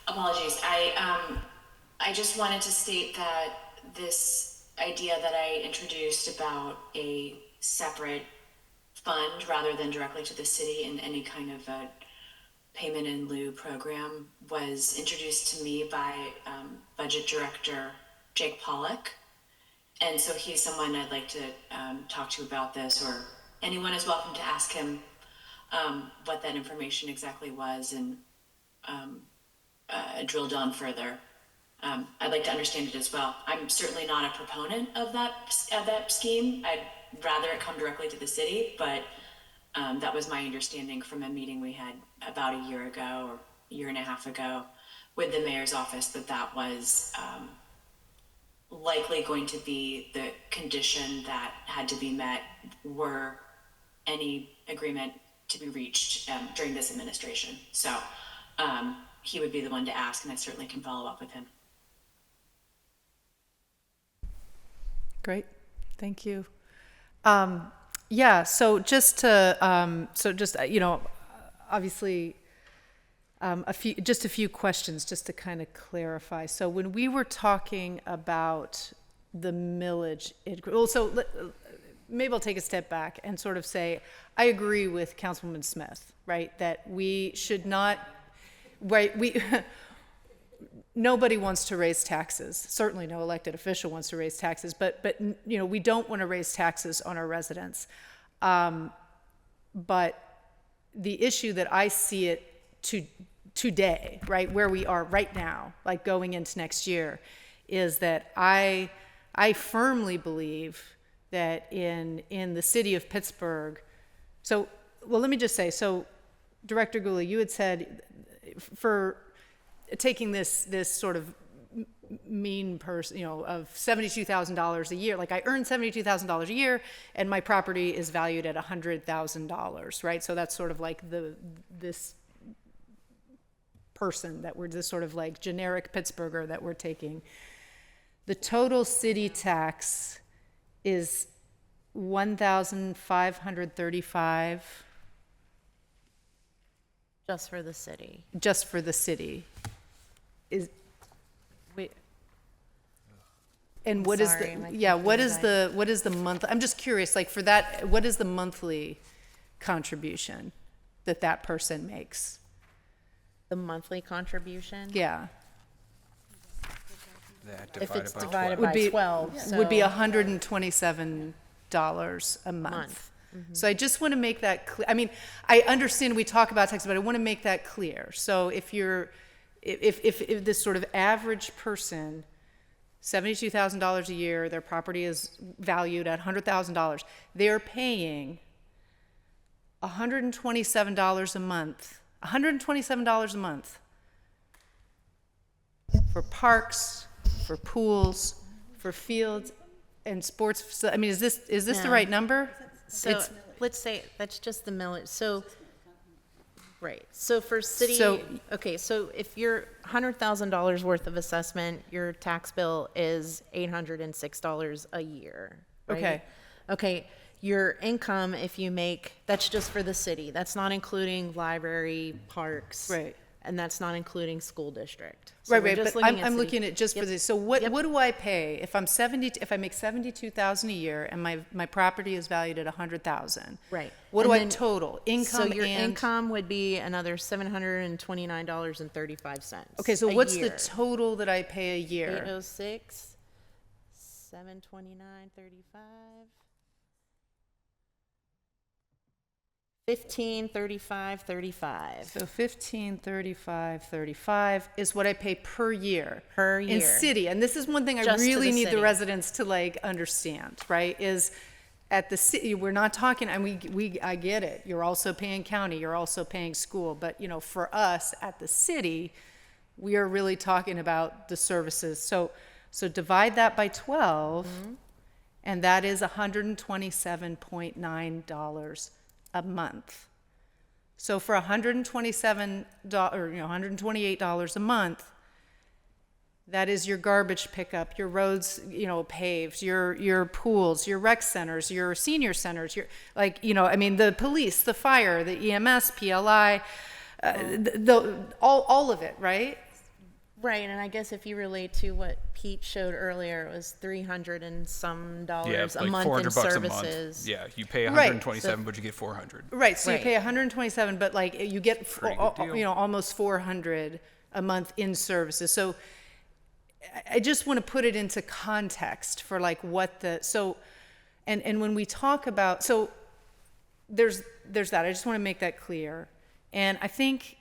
Apologies. I just wanted to state that this idea that I introduced about a separate fund rather than directly to the city in any kind of a payment in lieu program was introduced to me by Budget Director Jake Pollock. And so he's someone I'd like to talk to about this, or anyone is welcome to ask him what that information exactly was and drill down further. I'd like to understand it as well. I'm certainly not a proponent of that scheme. I'd rather it come directly to the city, but that was my understanding from a meeting we had about a year ago or a year and a half ago with the mayor's office, that was likely going to be the condition that had to be met were any agreement to be reached during this administration. So he would be the one to ask, and I certainly can follow up with him. Great, thank you. Yeah, so just to, obviously, a few questions just to kind of clarify. So when we were talking about the millage, maybe I'll take a step back and sort of say, I agree with Councilwoman Smith, right? That we should not, right, nobody wants to raise taxes. Certainly no elected official wants to raise taxes, but we don't want to raise taxes on our residents. But the issue that I see it today, right, where we are right now, like going into next year, is that I firmly believe that in the city of Pittsburgh, let me just say, so Director Gulli, you had said for taking this sort of mean person, of $72,000 a year, like I earn $72,000 a year and my property is valued at $100,000, right? So that's sort of like this person that we're this sort of like generic Pittsburgher that we're taking. The total city tax is $1,535 Just for the city. just for the city. And what is sorry, my what is computer the month? I'm just curious, like for that, what is the monthly contribution that person makes? The monthly contribution? Yeah, That If divided it's by divided 12. by 12, would be so- $127 a month. Month. So I just want to make that clear. I mean, I understand we talk about taxes, but I want to make that clear. So if this sort of average person, $72,000 a year, their property is valued at $100,000, they're paying $127 a month, $127 a month for parks, for pools, for fields and sports. I mean, is this the right number? So let's say that's just the millage. So, right. So for city, So- okay. So if you're $100,000 worth of assessment, your tax bill is $806 a year. Right? Okay. Okay. Your income, if you make, that's just for the city. That's not including library, parks. Right. And that's not including school district. So Right, we're right, just but looking at I'm city. looking at just for this. So what do I pay if I'm if I make 72,000 a year and my property is valued at 100,000? Right. What And do I then- total? Income So your and income would be another $729.35. Okay, so a what's the year. total that I pay a year? 806, 729.35, 1535.35 So 1535.35 is what I pay per year. per In year. city, and this is one thing I Just to really the need the city. residents to like understand, right? Is at the city, we're not talking, and I get it. You're also paying county, you're also paying school, but for us at the city, we are really talking about the services. So divide that by 12, and that is $127.9 a month. So for $127 or $128 a month, that is your garbage pickup, your roads, paved, your pools, your rec centers, your senior centers, the police, the fire, the EMS, PLI, all of it, right? Right, and I guess if you relate to what Pete showed earlier, it was $300 and some dollars a like month in $400 a month. services. Yeah, you pay Right. 127, but you get 400. Right, so you Right. pay 127, but like you get Pretty good deal. almost 400 a month in services. So I just want to put it into context for like what and when we talk about, so there's that. I just want to make that clear. And I think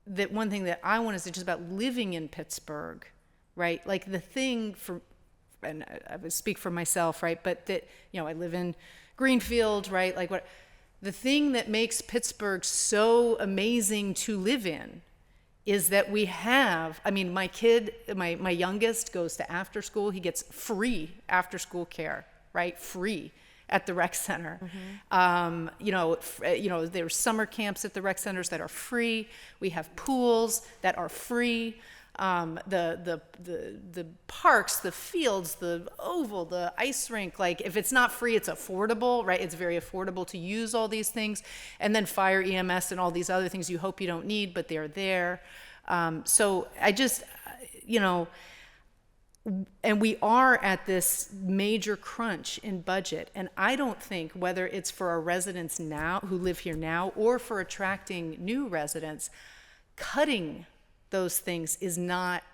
that one thing that I want to say just about living in Pittsburgh, right? Like the thing and I would speak for myself, right? But that, I live in Greenfield, right? Like the thing that makes Pittsburgh so amazing to live in is that we have, my kid, my youngest goes to after school. He gets free after school care, right? Free. at the rec center. There's summer camps at the rec centers that are free. We have pools that are free. The parks, the fields, the oval, the ice rink, like if it's not free, it's affordable, right? It's very affordable to use all these things. And then fire, EMS, and all these other things you hope you don't need, but they're there. So I just, and we are at this major crunch in budget. And I don't think whether it's for our residents now who live here now or for attracting new residents, cutting those things is not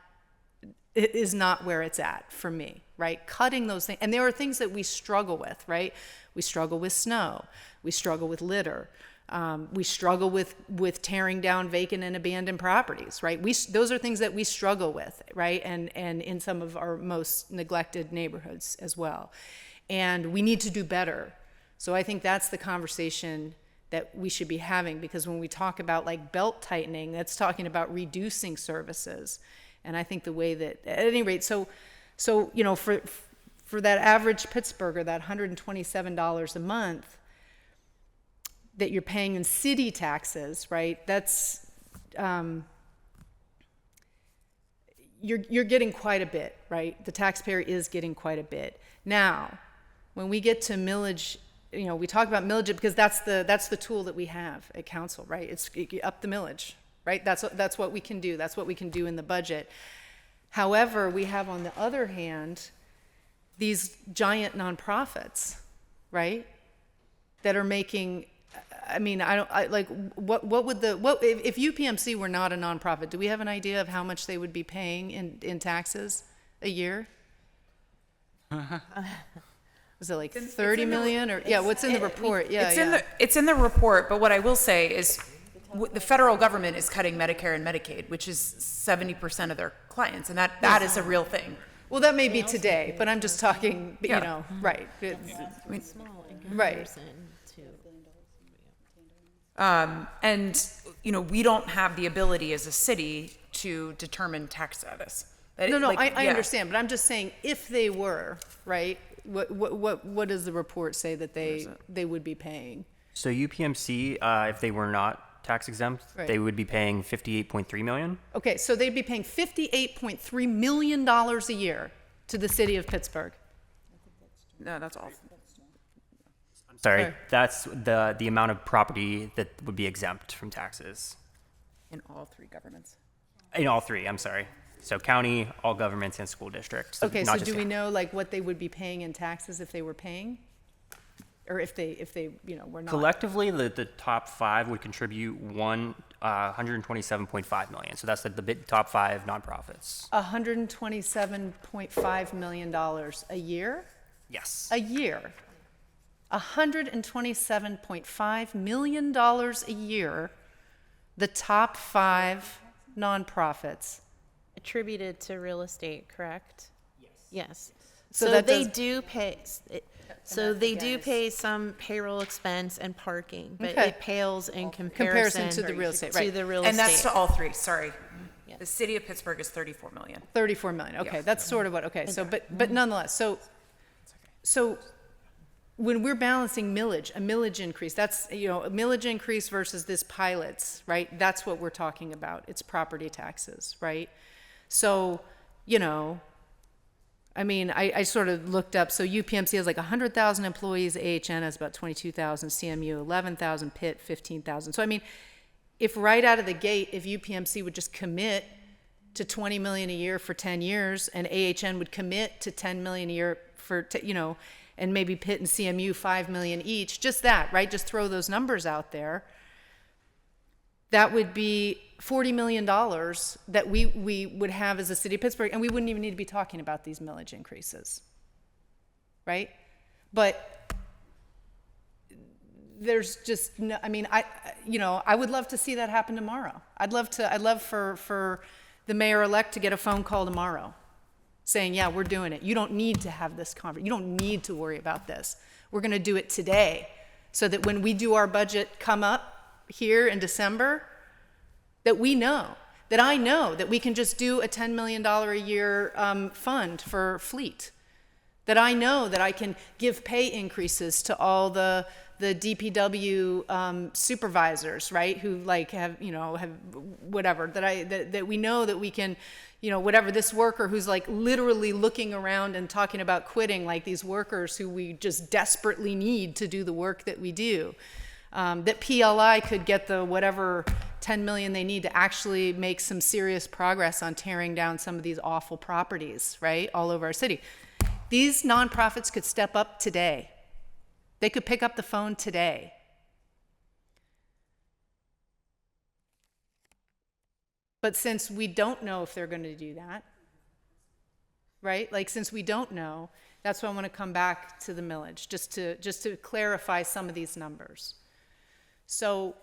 where it's at for me, right? Cutting those things. And there are things that we struggle with, right? We struggle with snow. We struggle with litter. We struggle with tearing down vacant and abandoned properties, right? Those are things that we struggle with, right? And in some of our most neglected neighborhoods as well. And we need to do better. So I think that's the conversation that we should be having, because when we talk about like belt tightening, that's talking about reducing services. And I think the way that, at any rate, so for that average Pittsburgher, that $127 a month, that you're paying in city taxes, right? That's you're getting quite a bit, right? The taxpayer is getting quite a bit. Now, when we get to millage, we talk about millage because that's the tool that we have at council, right? It's up the millage, right? That's what we can do. That's what we can do in the budget. However, we have on the other hand these giant nonprofits, right? That are making, if UPMC were not a nonprofit, do we have an idea of how much they would be paying in taxes a year? Was it like 30 million or what's in the report? It's in the report, but what I will say is the federal government is cutting Medicare and Medicaid, which is 70% of their clients, and that is a real thing. Well, that may be today, but I'm just talking, right. Right. We don't have the ability as a city to determine tax status. I understand, but I'm just saying if they were, right, what does the report say that they would be paying? So UPMC, if they were not tax exempt, they would be paying $58.3 million. Okay, so they'd be paying $58.3 million a year to the city of Pittsburgh. No, that's all. Sorry, that's the amount of property that would be exempt from taxes. In all three governments. In all three, I'm sorry. So county, all governments, and school districts. Okay, so do we know like what they would be paying in taxes if they were paying? Or if they were not? Collectively, the top five would contribute $127.5 million. So that's the top five nonprofits. $127.5 million a year? Yes. A year. $127.5 million a year, the top five nonprofits. Attributed to real estate, correct? So Yes. So that they does- do pay. So they do pay some payroll expense and parking, but Okay. it pales in comparison to the real estate, to right. the real And estate. that's to all three, sorry. The city of Pittsburgh is 34 million. 34 million, okay, that's sort of what, so, but nonetheless, so when we're balancing a millage increase, that's, a millage increase versus this pilots, right? That's what we're talking about. It's property taxes, right? So, I sort of looked up, so UPMC has like 100,000 employees, AHN has about 22,000, CMU 11,000, Pitt 15,000. So, if right out of the gate, if UPMC would just commit to 20 million a year for 10 years and AHN would commit to 10 million a year for, and maybe Pitt and CMU 5 million each, just that, right? Just throw those numbers out there. That would be $40 million that we would have as a city of Pittsburgh, and we wouldn't even need to be talking about these millage increases, right? But there's just no, I would love to see that happen tomorrow. I'd love for the mayor-elect to get a phone call tomorrow saying, yeah, we're doing it. You don't need to have this conversation. You don't need to worry about this. We're going to do it today so that when we do our budget come up here in December, that I know that we can just do a $10 million a year fund for fleet. that I know that I can give pay increases to all the DPW supervisors, right? Who like have whatever, that we know that we can, whatever, this worker who's like literally looking around and talking about quitting, like these workers who we just desperately need to do the work that we do. That PLI could get the whatever 10 million they need to actually make some serious progress on tearing down some of these awful properties, right, all over our city. These nonprofits could step up today. They could pick up the phone today. But since we don't know if they're going to do that, right? Like, since we don't know, that's why I want to come back to the millage, just to clarify some of these numbers. So,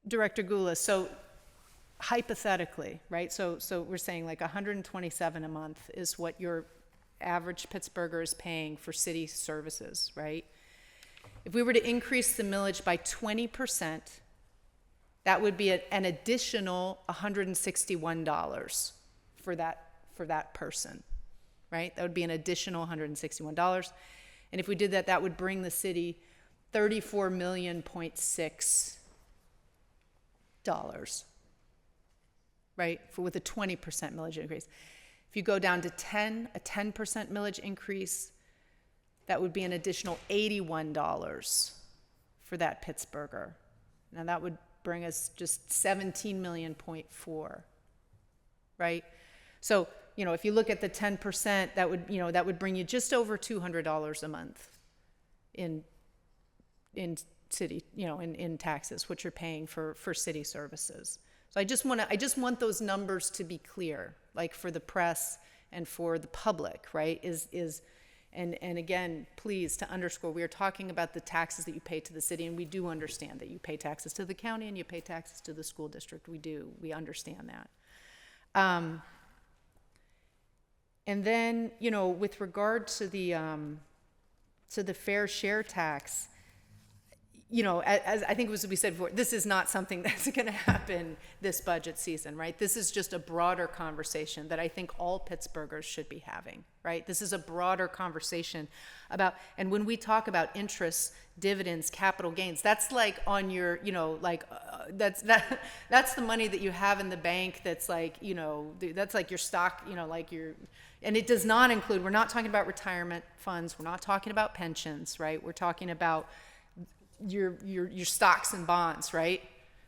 Director Gula, so hypothetically, right? So we're saying like 127 a month is what your average Pittsburgher is paying for city services, right? If we were to increase the millage by 20%, that would be an additional $161 for that person, right? That would be an additional $161. And if we did that, that would bring the city $34.6 million, right? With a 20% millage increase. If you go down to a 10% millage increase, that would be an additional $81 for that Pittsburgher. Now that would bring us just $17.4 million, right? So, if you look at the 10%, that would bring you just over $200 a month in city, in taxes, what you're paying for city services. So I just want those numbers to be clear, like for the press and for the public, right? And again, please, to underscore, we are talking about the taxes that you pay to the city, and we do understand that you pay taxes to the county and you pay taxes to the school district. We understand that. And then, with regard to the fair share tax, as I think it was we said before, this is not something that's going to happen this budget season, right? This is just a broader conversation that I think all Pittsburghers should be having, right? This is a broader conversation about, and when we talk about interest, dividends, capital gains, that's like on your, that's the money that you have in the bank. That's like, that's like your stock, and it does not include. We're not talking about retirement funds. We're not talking about pensions, right? We're talking about your stocks and bonds, right?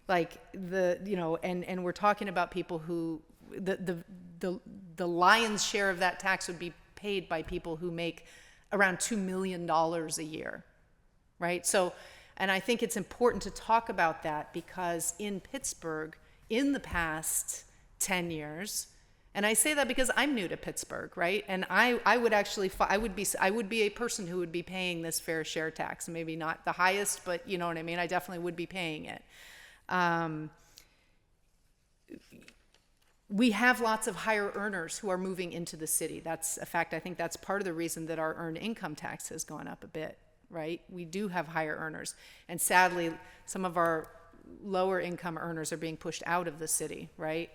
Like and we're talking about people who the lion's share of that tax would be paid by people who make around $2 million a year, right? So, and I think it's important to talk about that because in Pittsburgh, in the past 10 years, and I say that because I'm new to Pittsburgh, right? And I would be a person who would be paying this fair share tax. Maybe not the highest, but you know what I mean? I definitely would be paying it. We have lots of higher earners who are moving into the city. That's a fact. I think that's part of the reason that our earned income tax has gone up a bit, right? We do have higher earners. And sadly, some of our lower income earners are being pushed out of the city, right?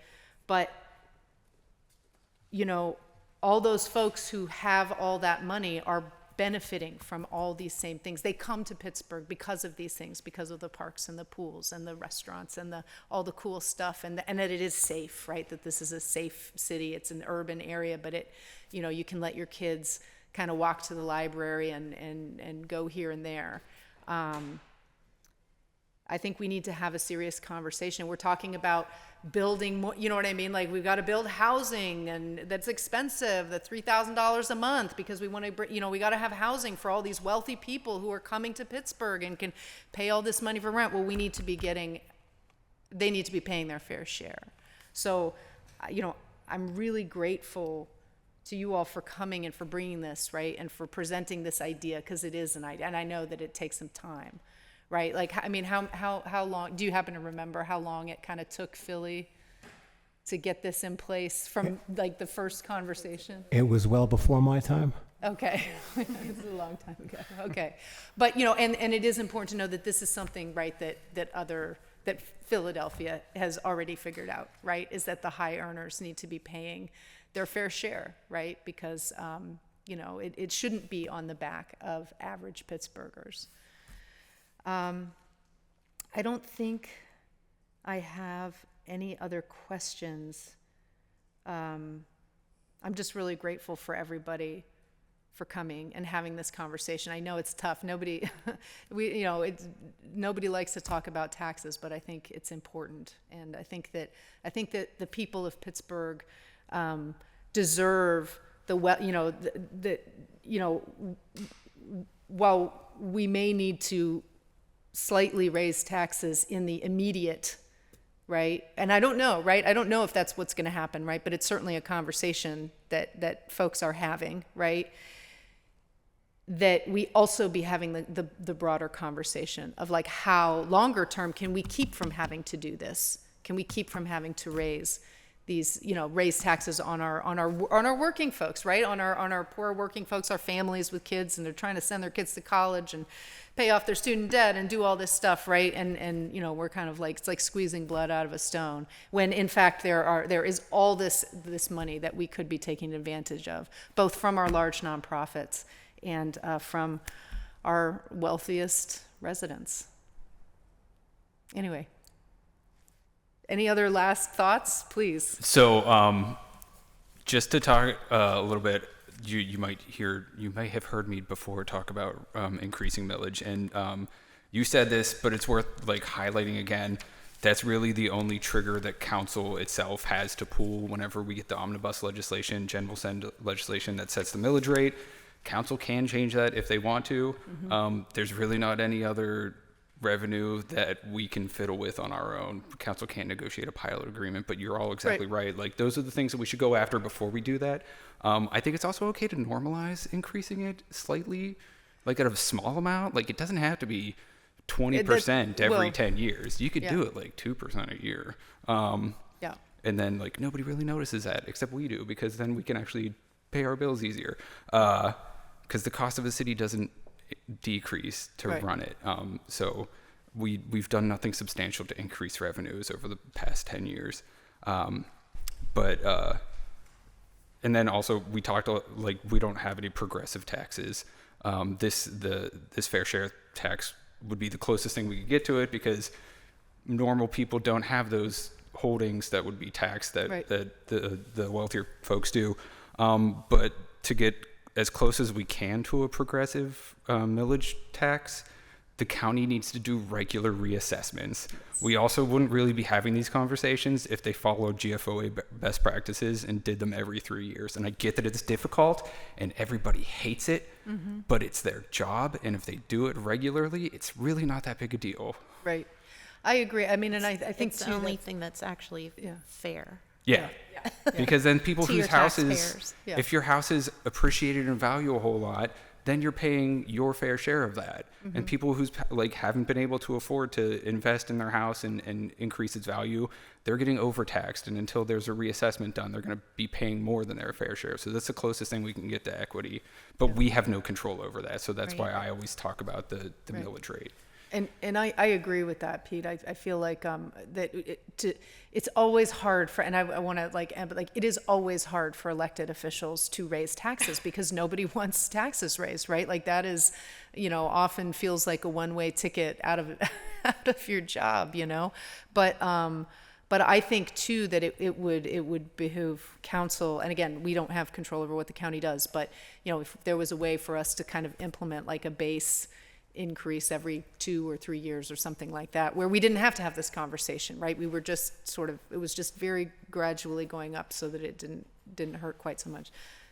But all those folks who have all that money are benefiting from all these same things. They come to Pittsburgh because of these things, because of the parks and the pools and the restaurants and all the cool stuff, and that it is safe, right? That this is a safe city. It's an urban area, but you can let your kids kind of walk to the library and go here and there. I think we need to have a serious conversation. We're talking about building more, you know what I mean? Like, we've got to build housing, and that's expensive, the $3,000 a month, because we want to, we got to have housing for all these wealthy people who are coming to Pittsburgh and can pay all this money for rent. Well, they need to be paying their fair share. So, I'm really grateful to you all for coming and for bringing this, right? And for presenting this idea, because it is an idea, and I know that it takes some time. Right? Like, I mean, how long, do you happen to remember how long it kind of took Philly to get this in place from like the first conversation? It was well before my time. Okay. It was a long time ago. Okay. But, and it is important to know that this is something, right, that Philadelphia has already figured out, right? Is that the high earners need to be paying their fair share, right? Because, it shouldn't be on the back of average Pittsburghers. I don't think I have any other questions. I'm just really grateful for everybody for coming and having this conversation. I know it's tough. Nobody likes to talk about taxes, but I think it's important. And I think that the people of Pittsburgh deserve while we may need to slightly raise taxes in the immediate, right? And I don't know, right? I don't know if that's what's going to happen, right? But it's certainly a conversation that folks are having, right? That we also be having the broader conversation of like how longer term can we keep from having to do this? Can we keep from having to raise these, raise taxes on our working folks, right? On our poor working folks, our families with kids, and they're trying to send their kids to college and pay off their student debt and do all this stuff, right? And we're kind of like, it's like squeezing blood out of a stone, when in fact there is all this money that we could be taking advantage of, both from our large nonprofits and from our wealthiest residents. Anyway, any other last thoughts, please? So, just to talk a little bit, you might have heard me before talk about increasing millage, and you said this, but it's worth like highlighting again. That's really the only trigger that council itself has to pull whenever we get the omnibus legislation, general send legislation that sets the millage rate. Council can change that if they want to. Mm-hmm. There's really not any other revenue that we can fiddle with on our own. Council can't negotiate a pilot agreement, but you're all exactly right. Like, those are the things that we should go after before we do that. I think it's also okay to normalize increasing it slightly, like at a small amount. Like, it doesn't have to be 20% every 10 years. You could do it like 2% a year. Yeah. And then like nobody really notices that except we do, because then we can actually pay our bills easier. Because the cost of a city doesn't decrease to run it. So we've done nothing substantial to increase revenues over the past 10 years. And then also we talked like we don't have any progressive taxes. This fair share tax would be the closest thing we could get to it, because normal people don't have those holdings that would be taxed that the wealthier folks do. But to get as close as we can to a progressive millage tax, the county needs to do regular reassessments. We also wouldn't really be having these conversations if they followed GFOA best practices and did them every 3 years. And I get that it's difficult and everybody hates it, but it's their job. And if they do it regularly, it's really not that big a deal. Right. I agree. I mean, and I think it's the only thing that's actually fair. Yeah. Because then people To whose your houses, taxpayers. if your house is appreciated in value a whole lot, then you're paying your fair share of that. And people who's like haven't been able to afford to invest in their house and increase its value, they're getting overtaxed. And until there's a reassessment done, they're going to be paying more than their fair share. So that's the closest thing we can get to equity. But we have no control over that. So that's why I always talk about the millage rate. And I agree with that, Pete. I feel like that it's always hard for, and I want to like it is always hard for elected officials to raise taxes because nobody wants taxes raised, right? Like that is, often feels like a one-way ticket out of your job, But I think too that it would behoove council, and again, we don't have control over what the county does, but if there was a way for us to kind of implement like a base increase every 2 or 3 years or something like that, where we didn't have to have this conversation, right? We were just it was just very gradually going up so that it didn't hurt quite so much.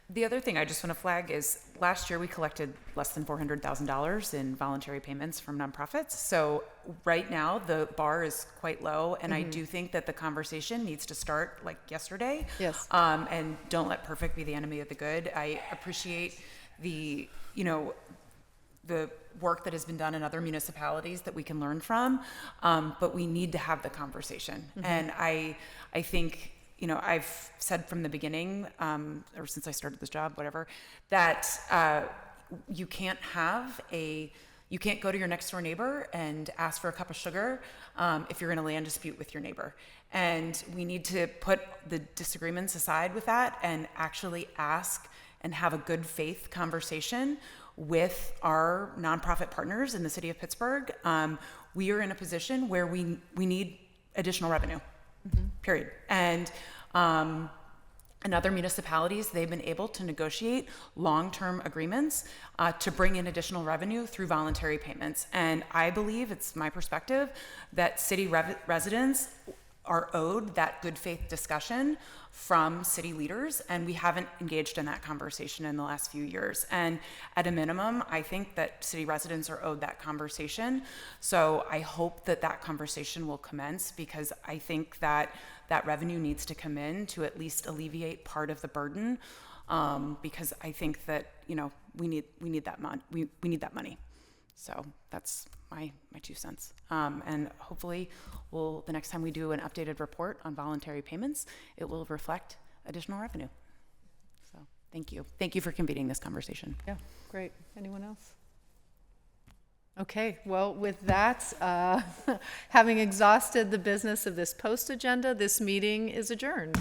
The other thing I just want to flag is last year we collected less than $400,000 in voluntary payments from nonprofits. So right now the bar is quite low, and I do think that the conversation needs to start like yesterday. Yes. And don't let perfect be the enemy of the good. I appreciate the work that has been done in other municipalities that we can learn from, but we need to have the conversation. And I think, I've said from the beginning, or since I started this job, whatever, that you can't have a You can't go to your next door neighbor and ask for a cup of sugar if you're in a land dispute with your neighbor. And we need to put the disagreements aside with that and actually ask and have a good faith conversation with our nonprofit partners in the city of Pittsburgh. We are in a position where we need additional revenue, period. And in other municipalities, they've been able to negotiate long-term agreements to bring in additional revenue through voluntary payments. And I believe, it's my perspective, that city residents are owed that good faith discussion from city leaders, and we haven't engaged in that conversation in the last few years. And at a minimum, I think that city residents are owed that conversation. So I hope that that conversation will commence, because I think that that revenue needs to come in to at least alleviate part of the burden, because I think that, you know, we need that we need that money. So that's my 2 cents. And hopefully the next time we do an updated report on voluntary payments, it will reflect additional revenue. So thank you. Thank you for convening this conversation. Yeah, great. Anyone else? Okay, well, with that, having exhausted the business of this post agenda, this meeting is adjourned.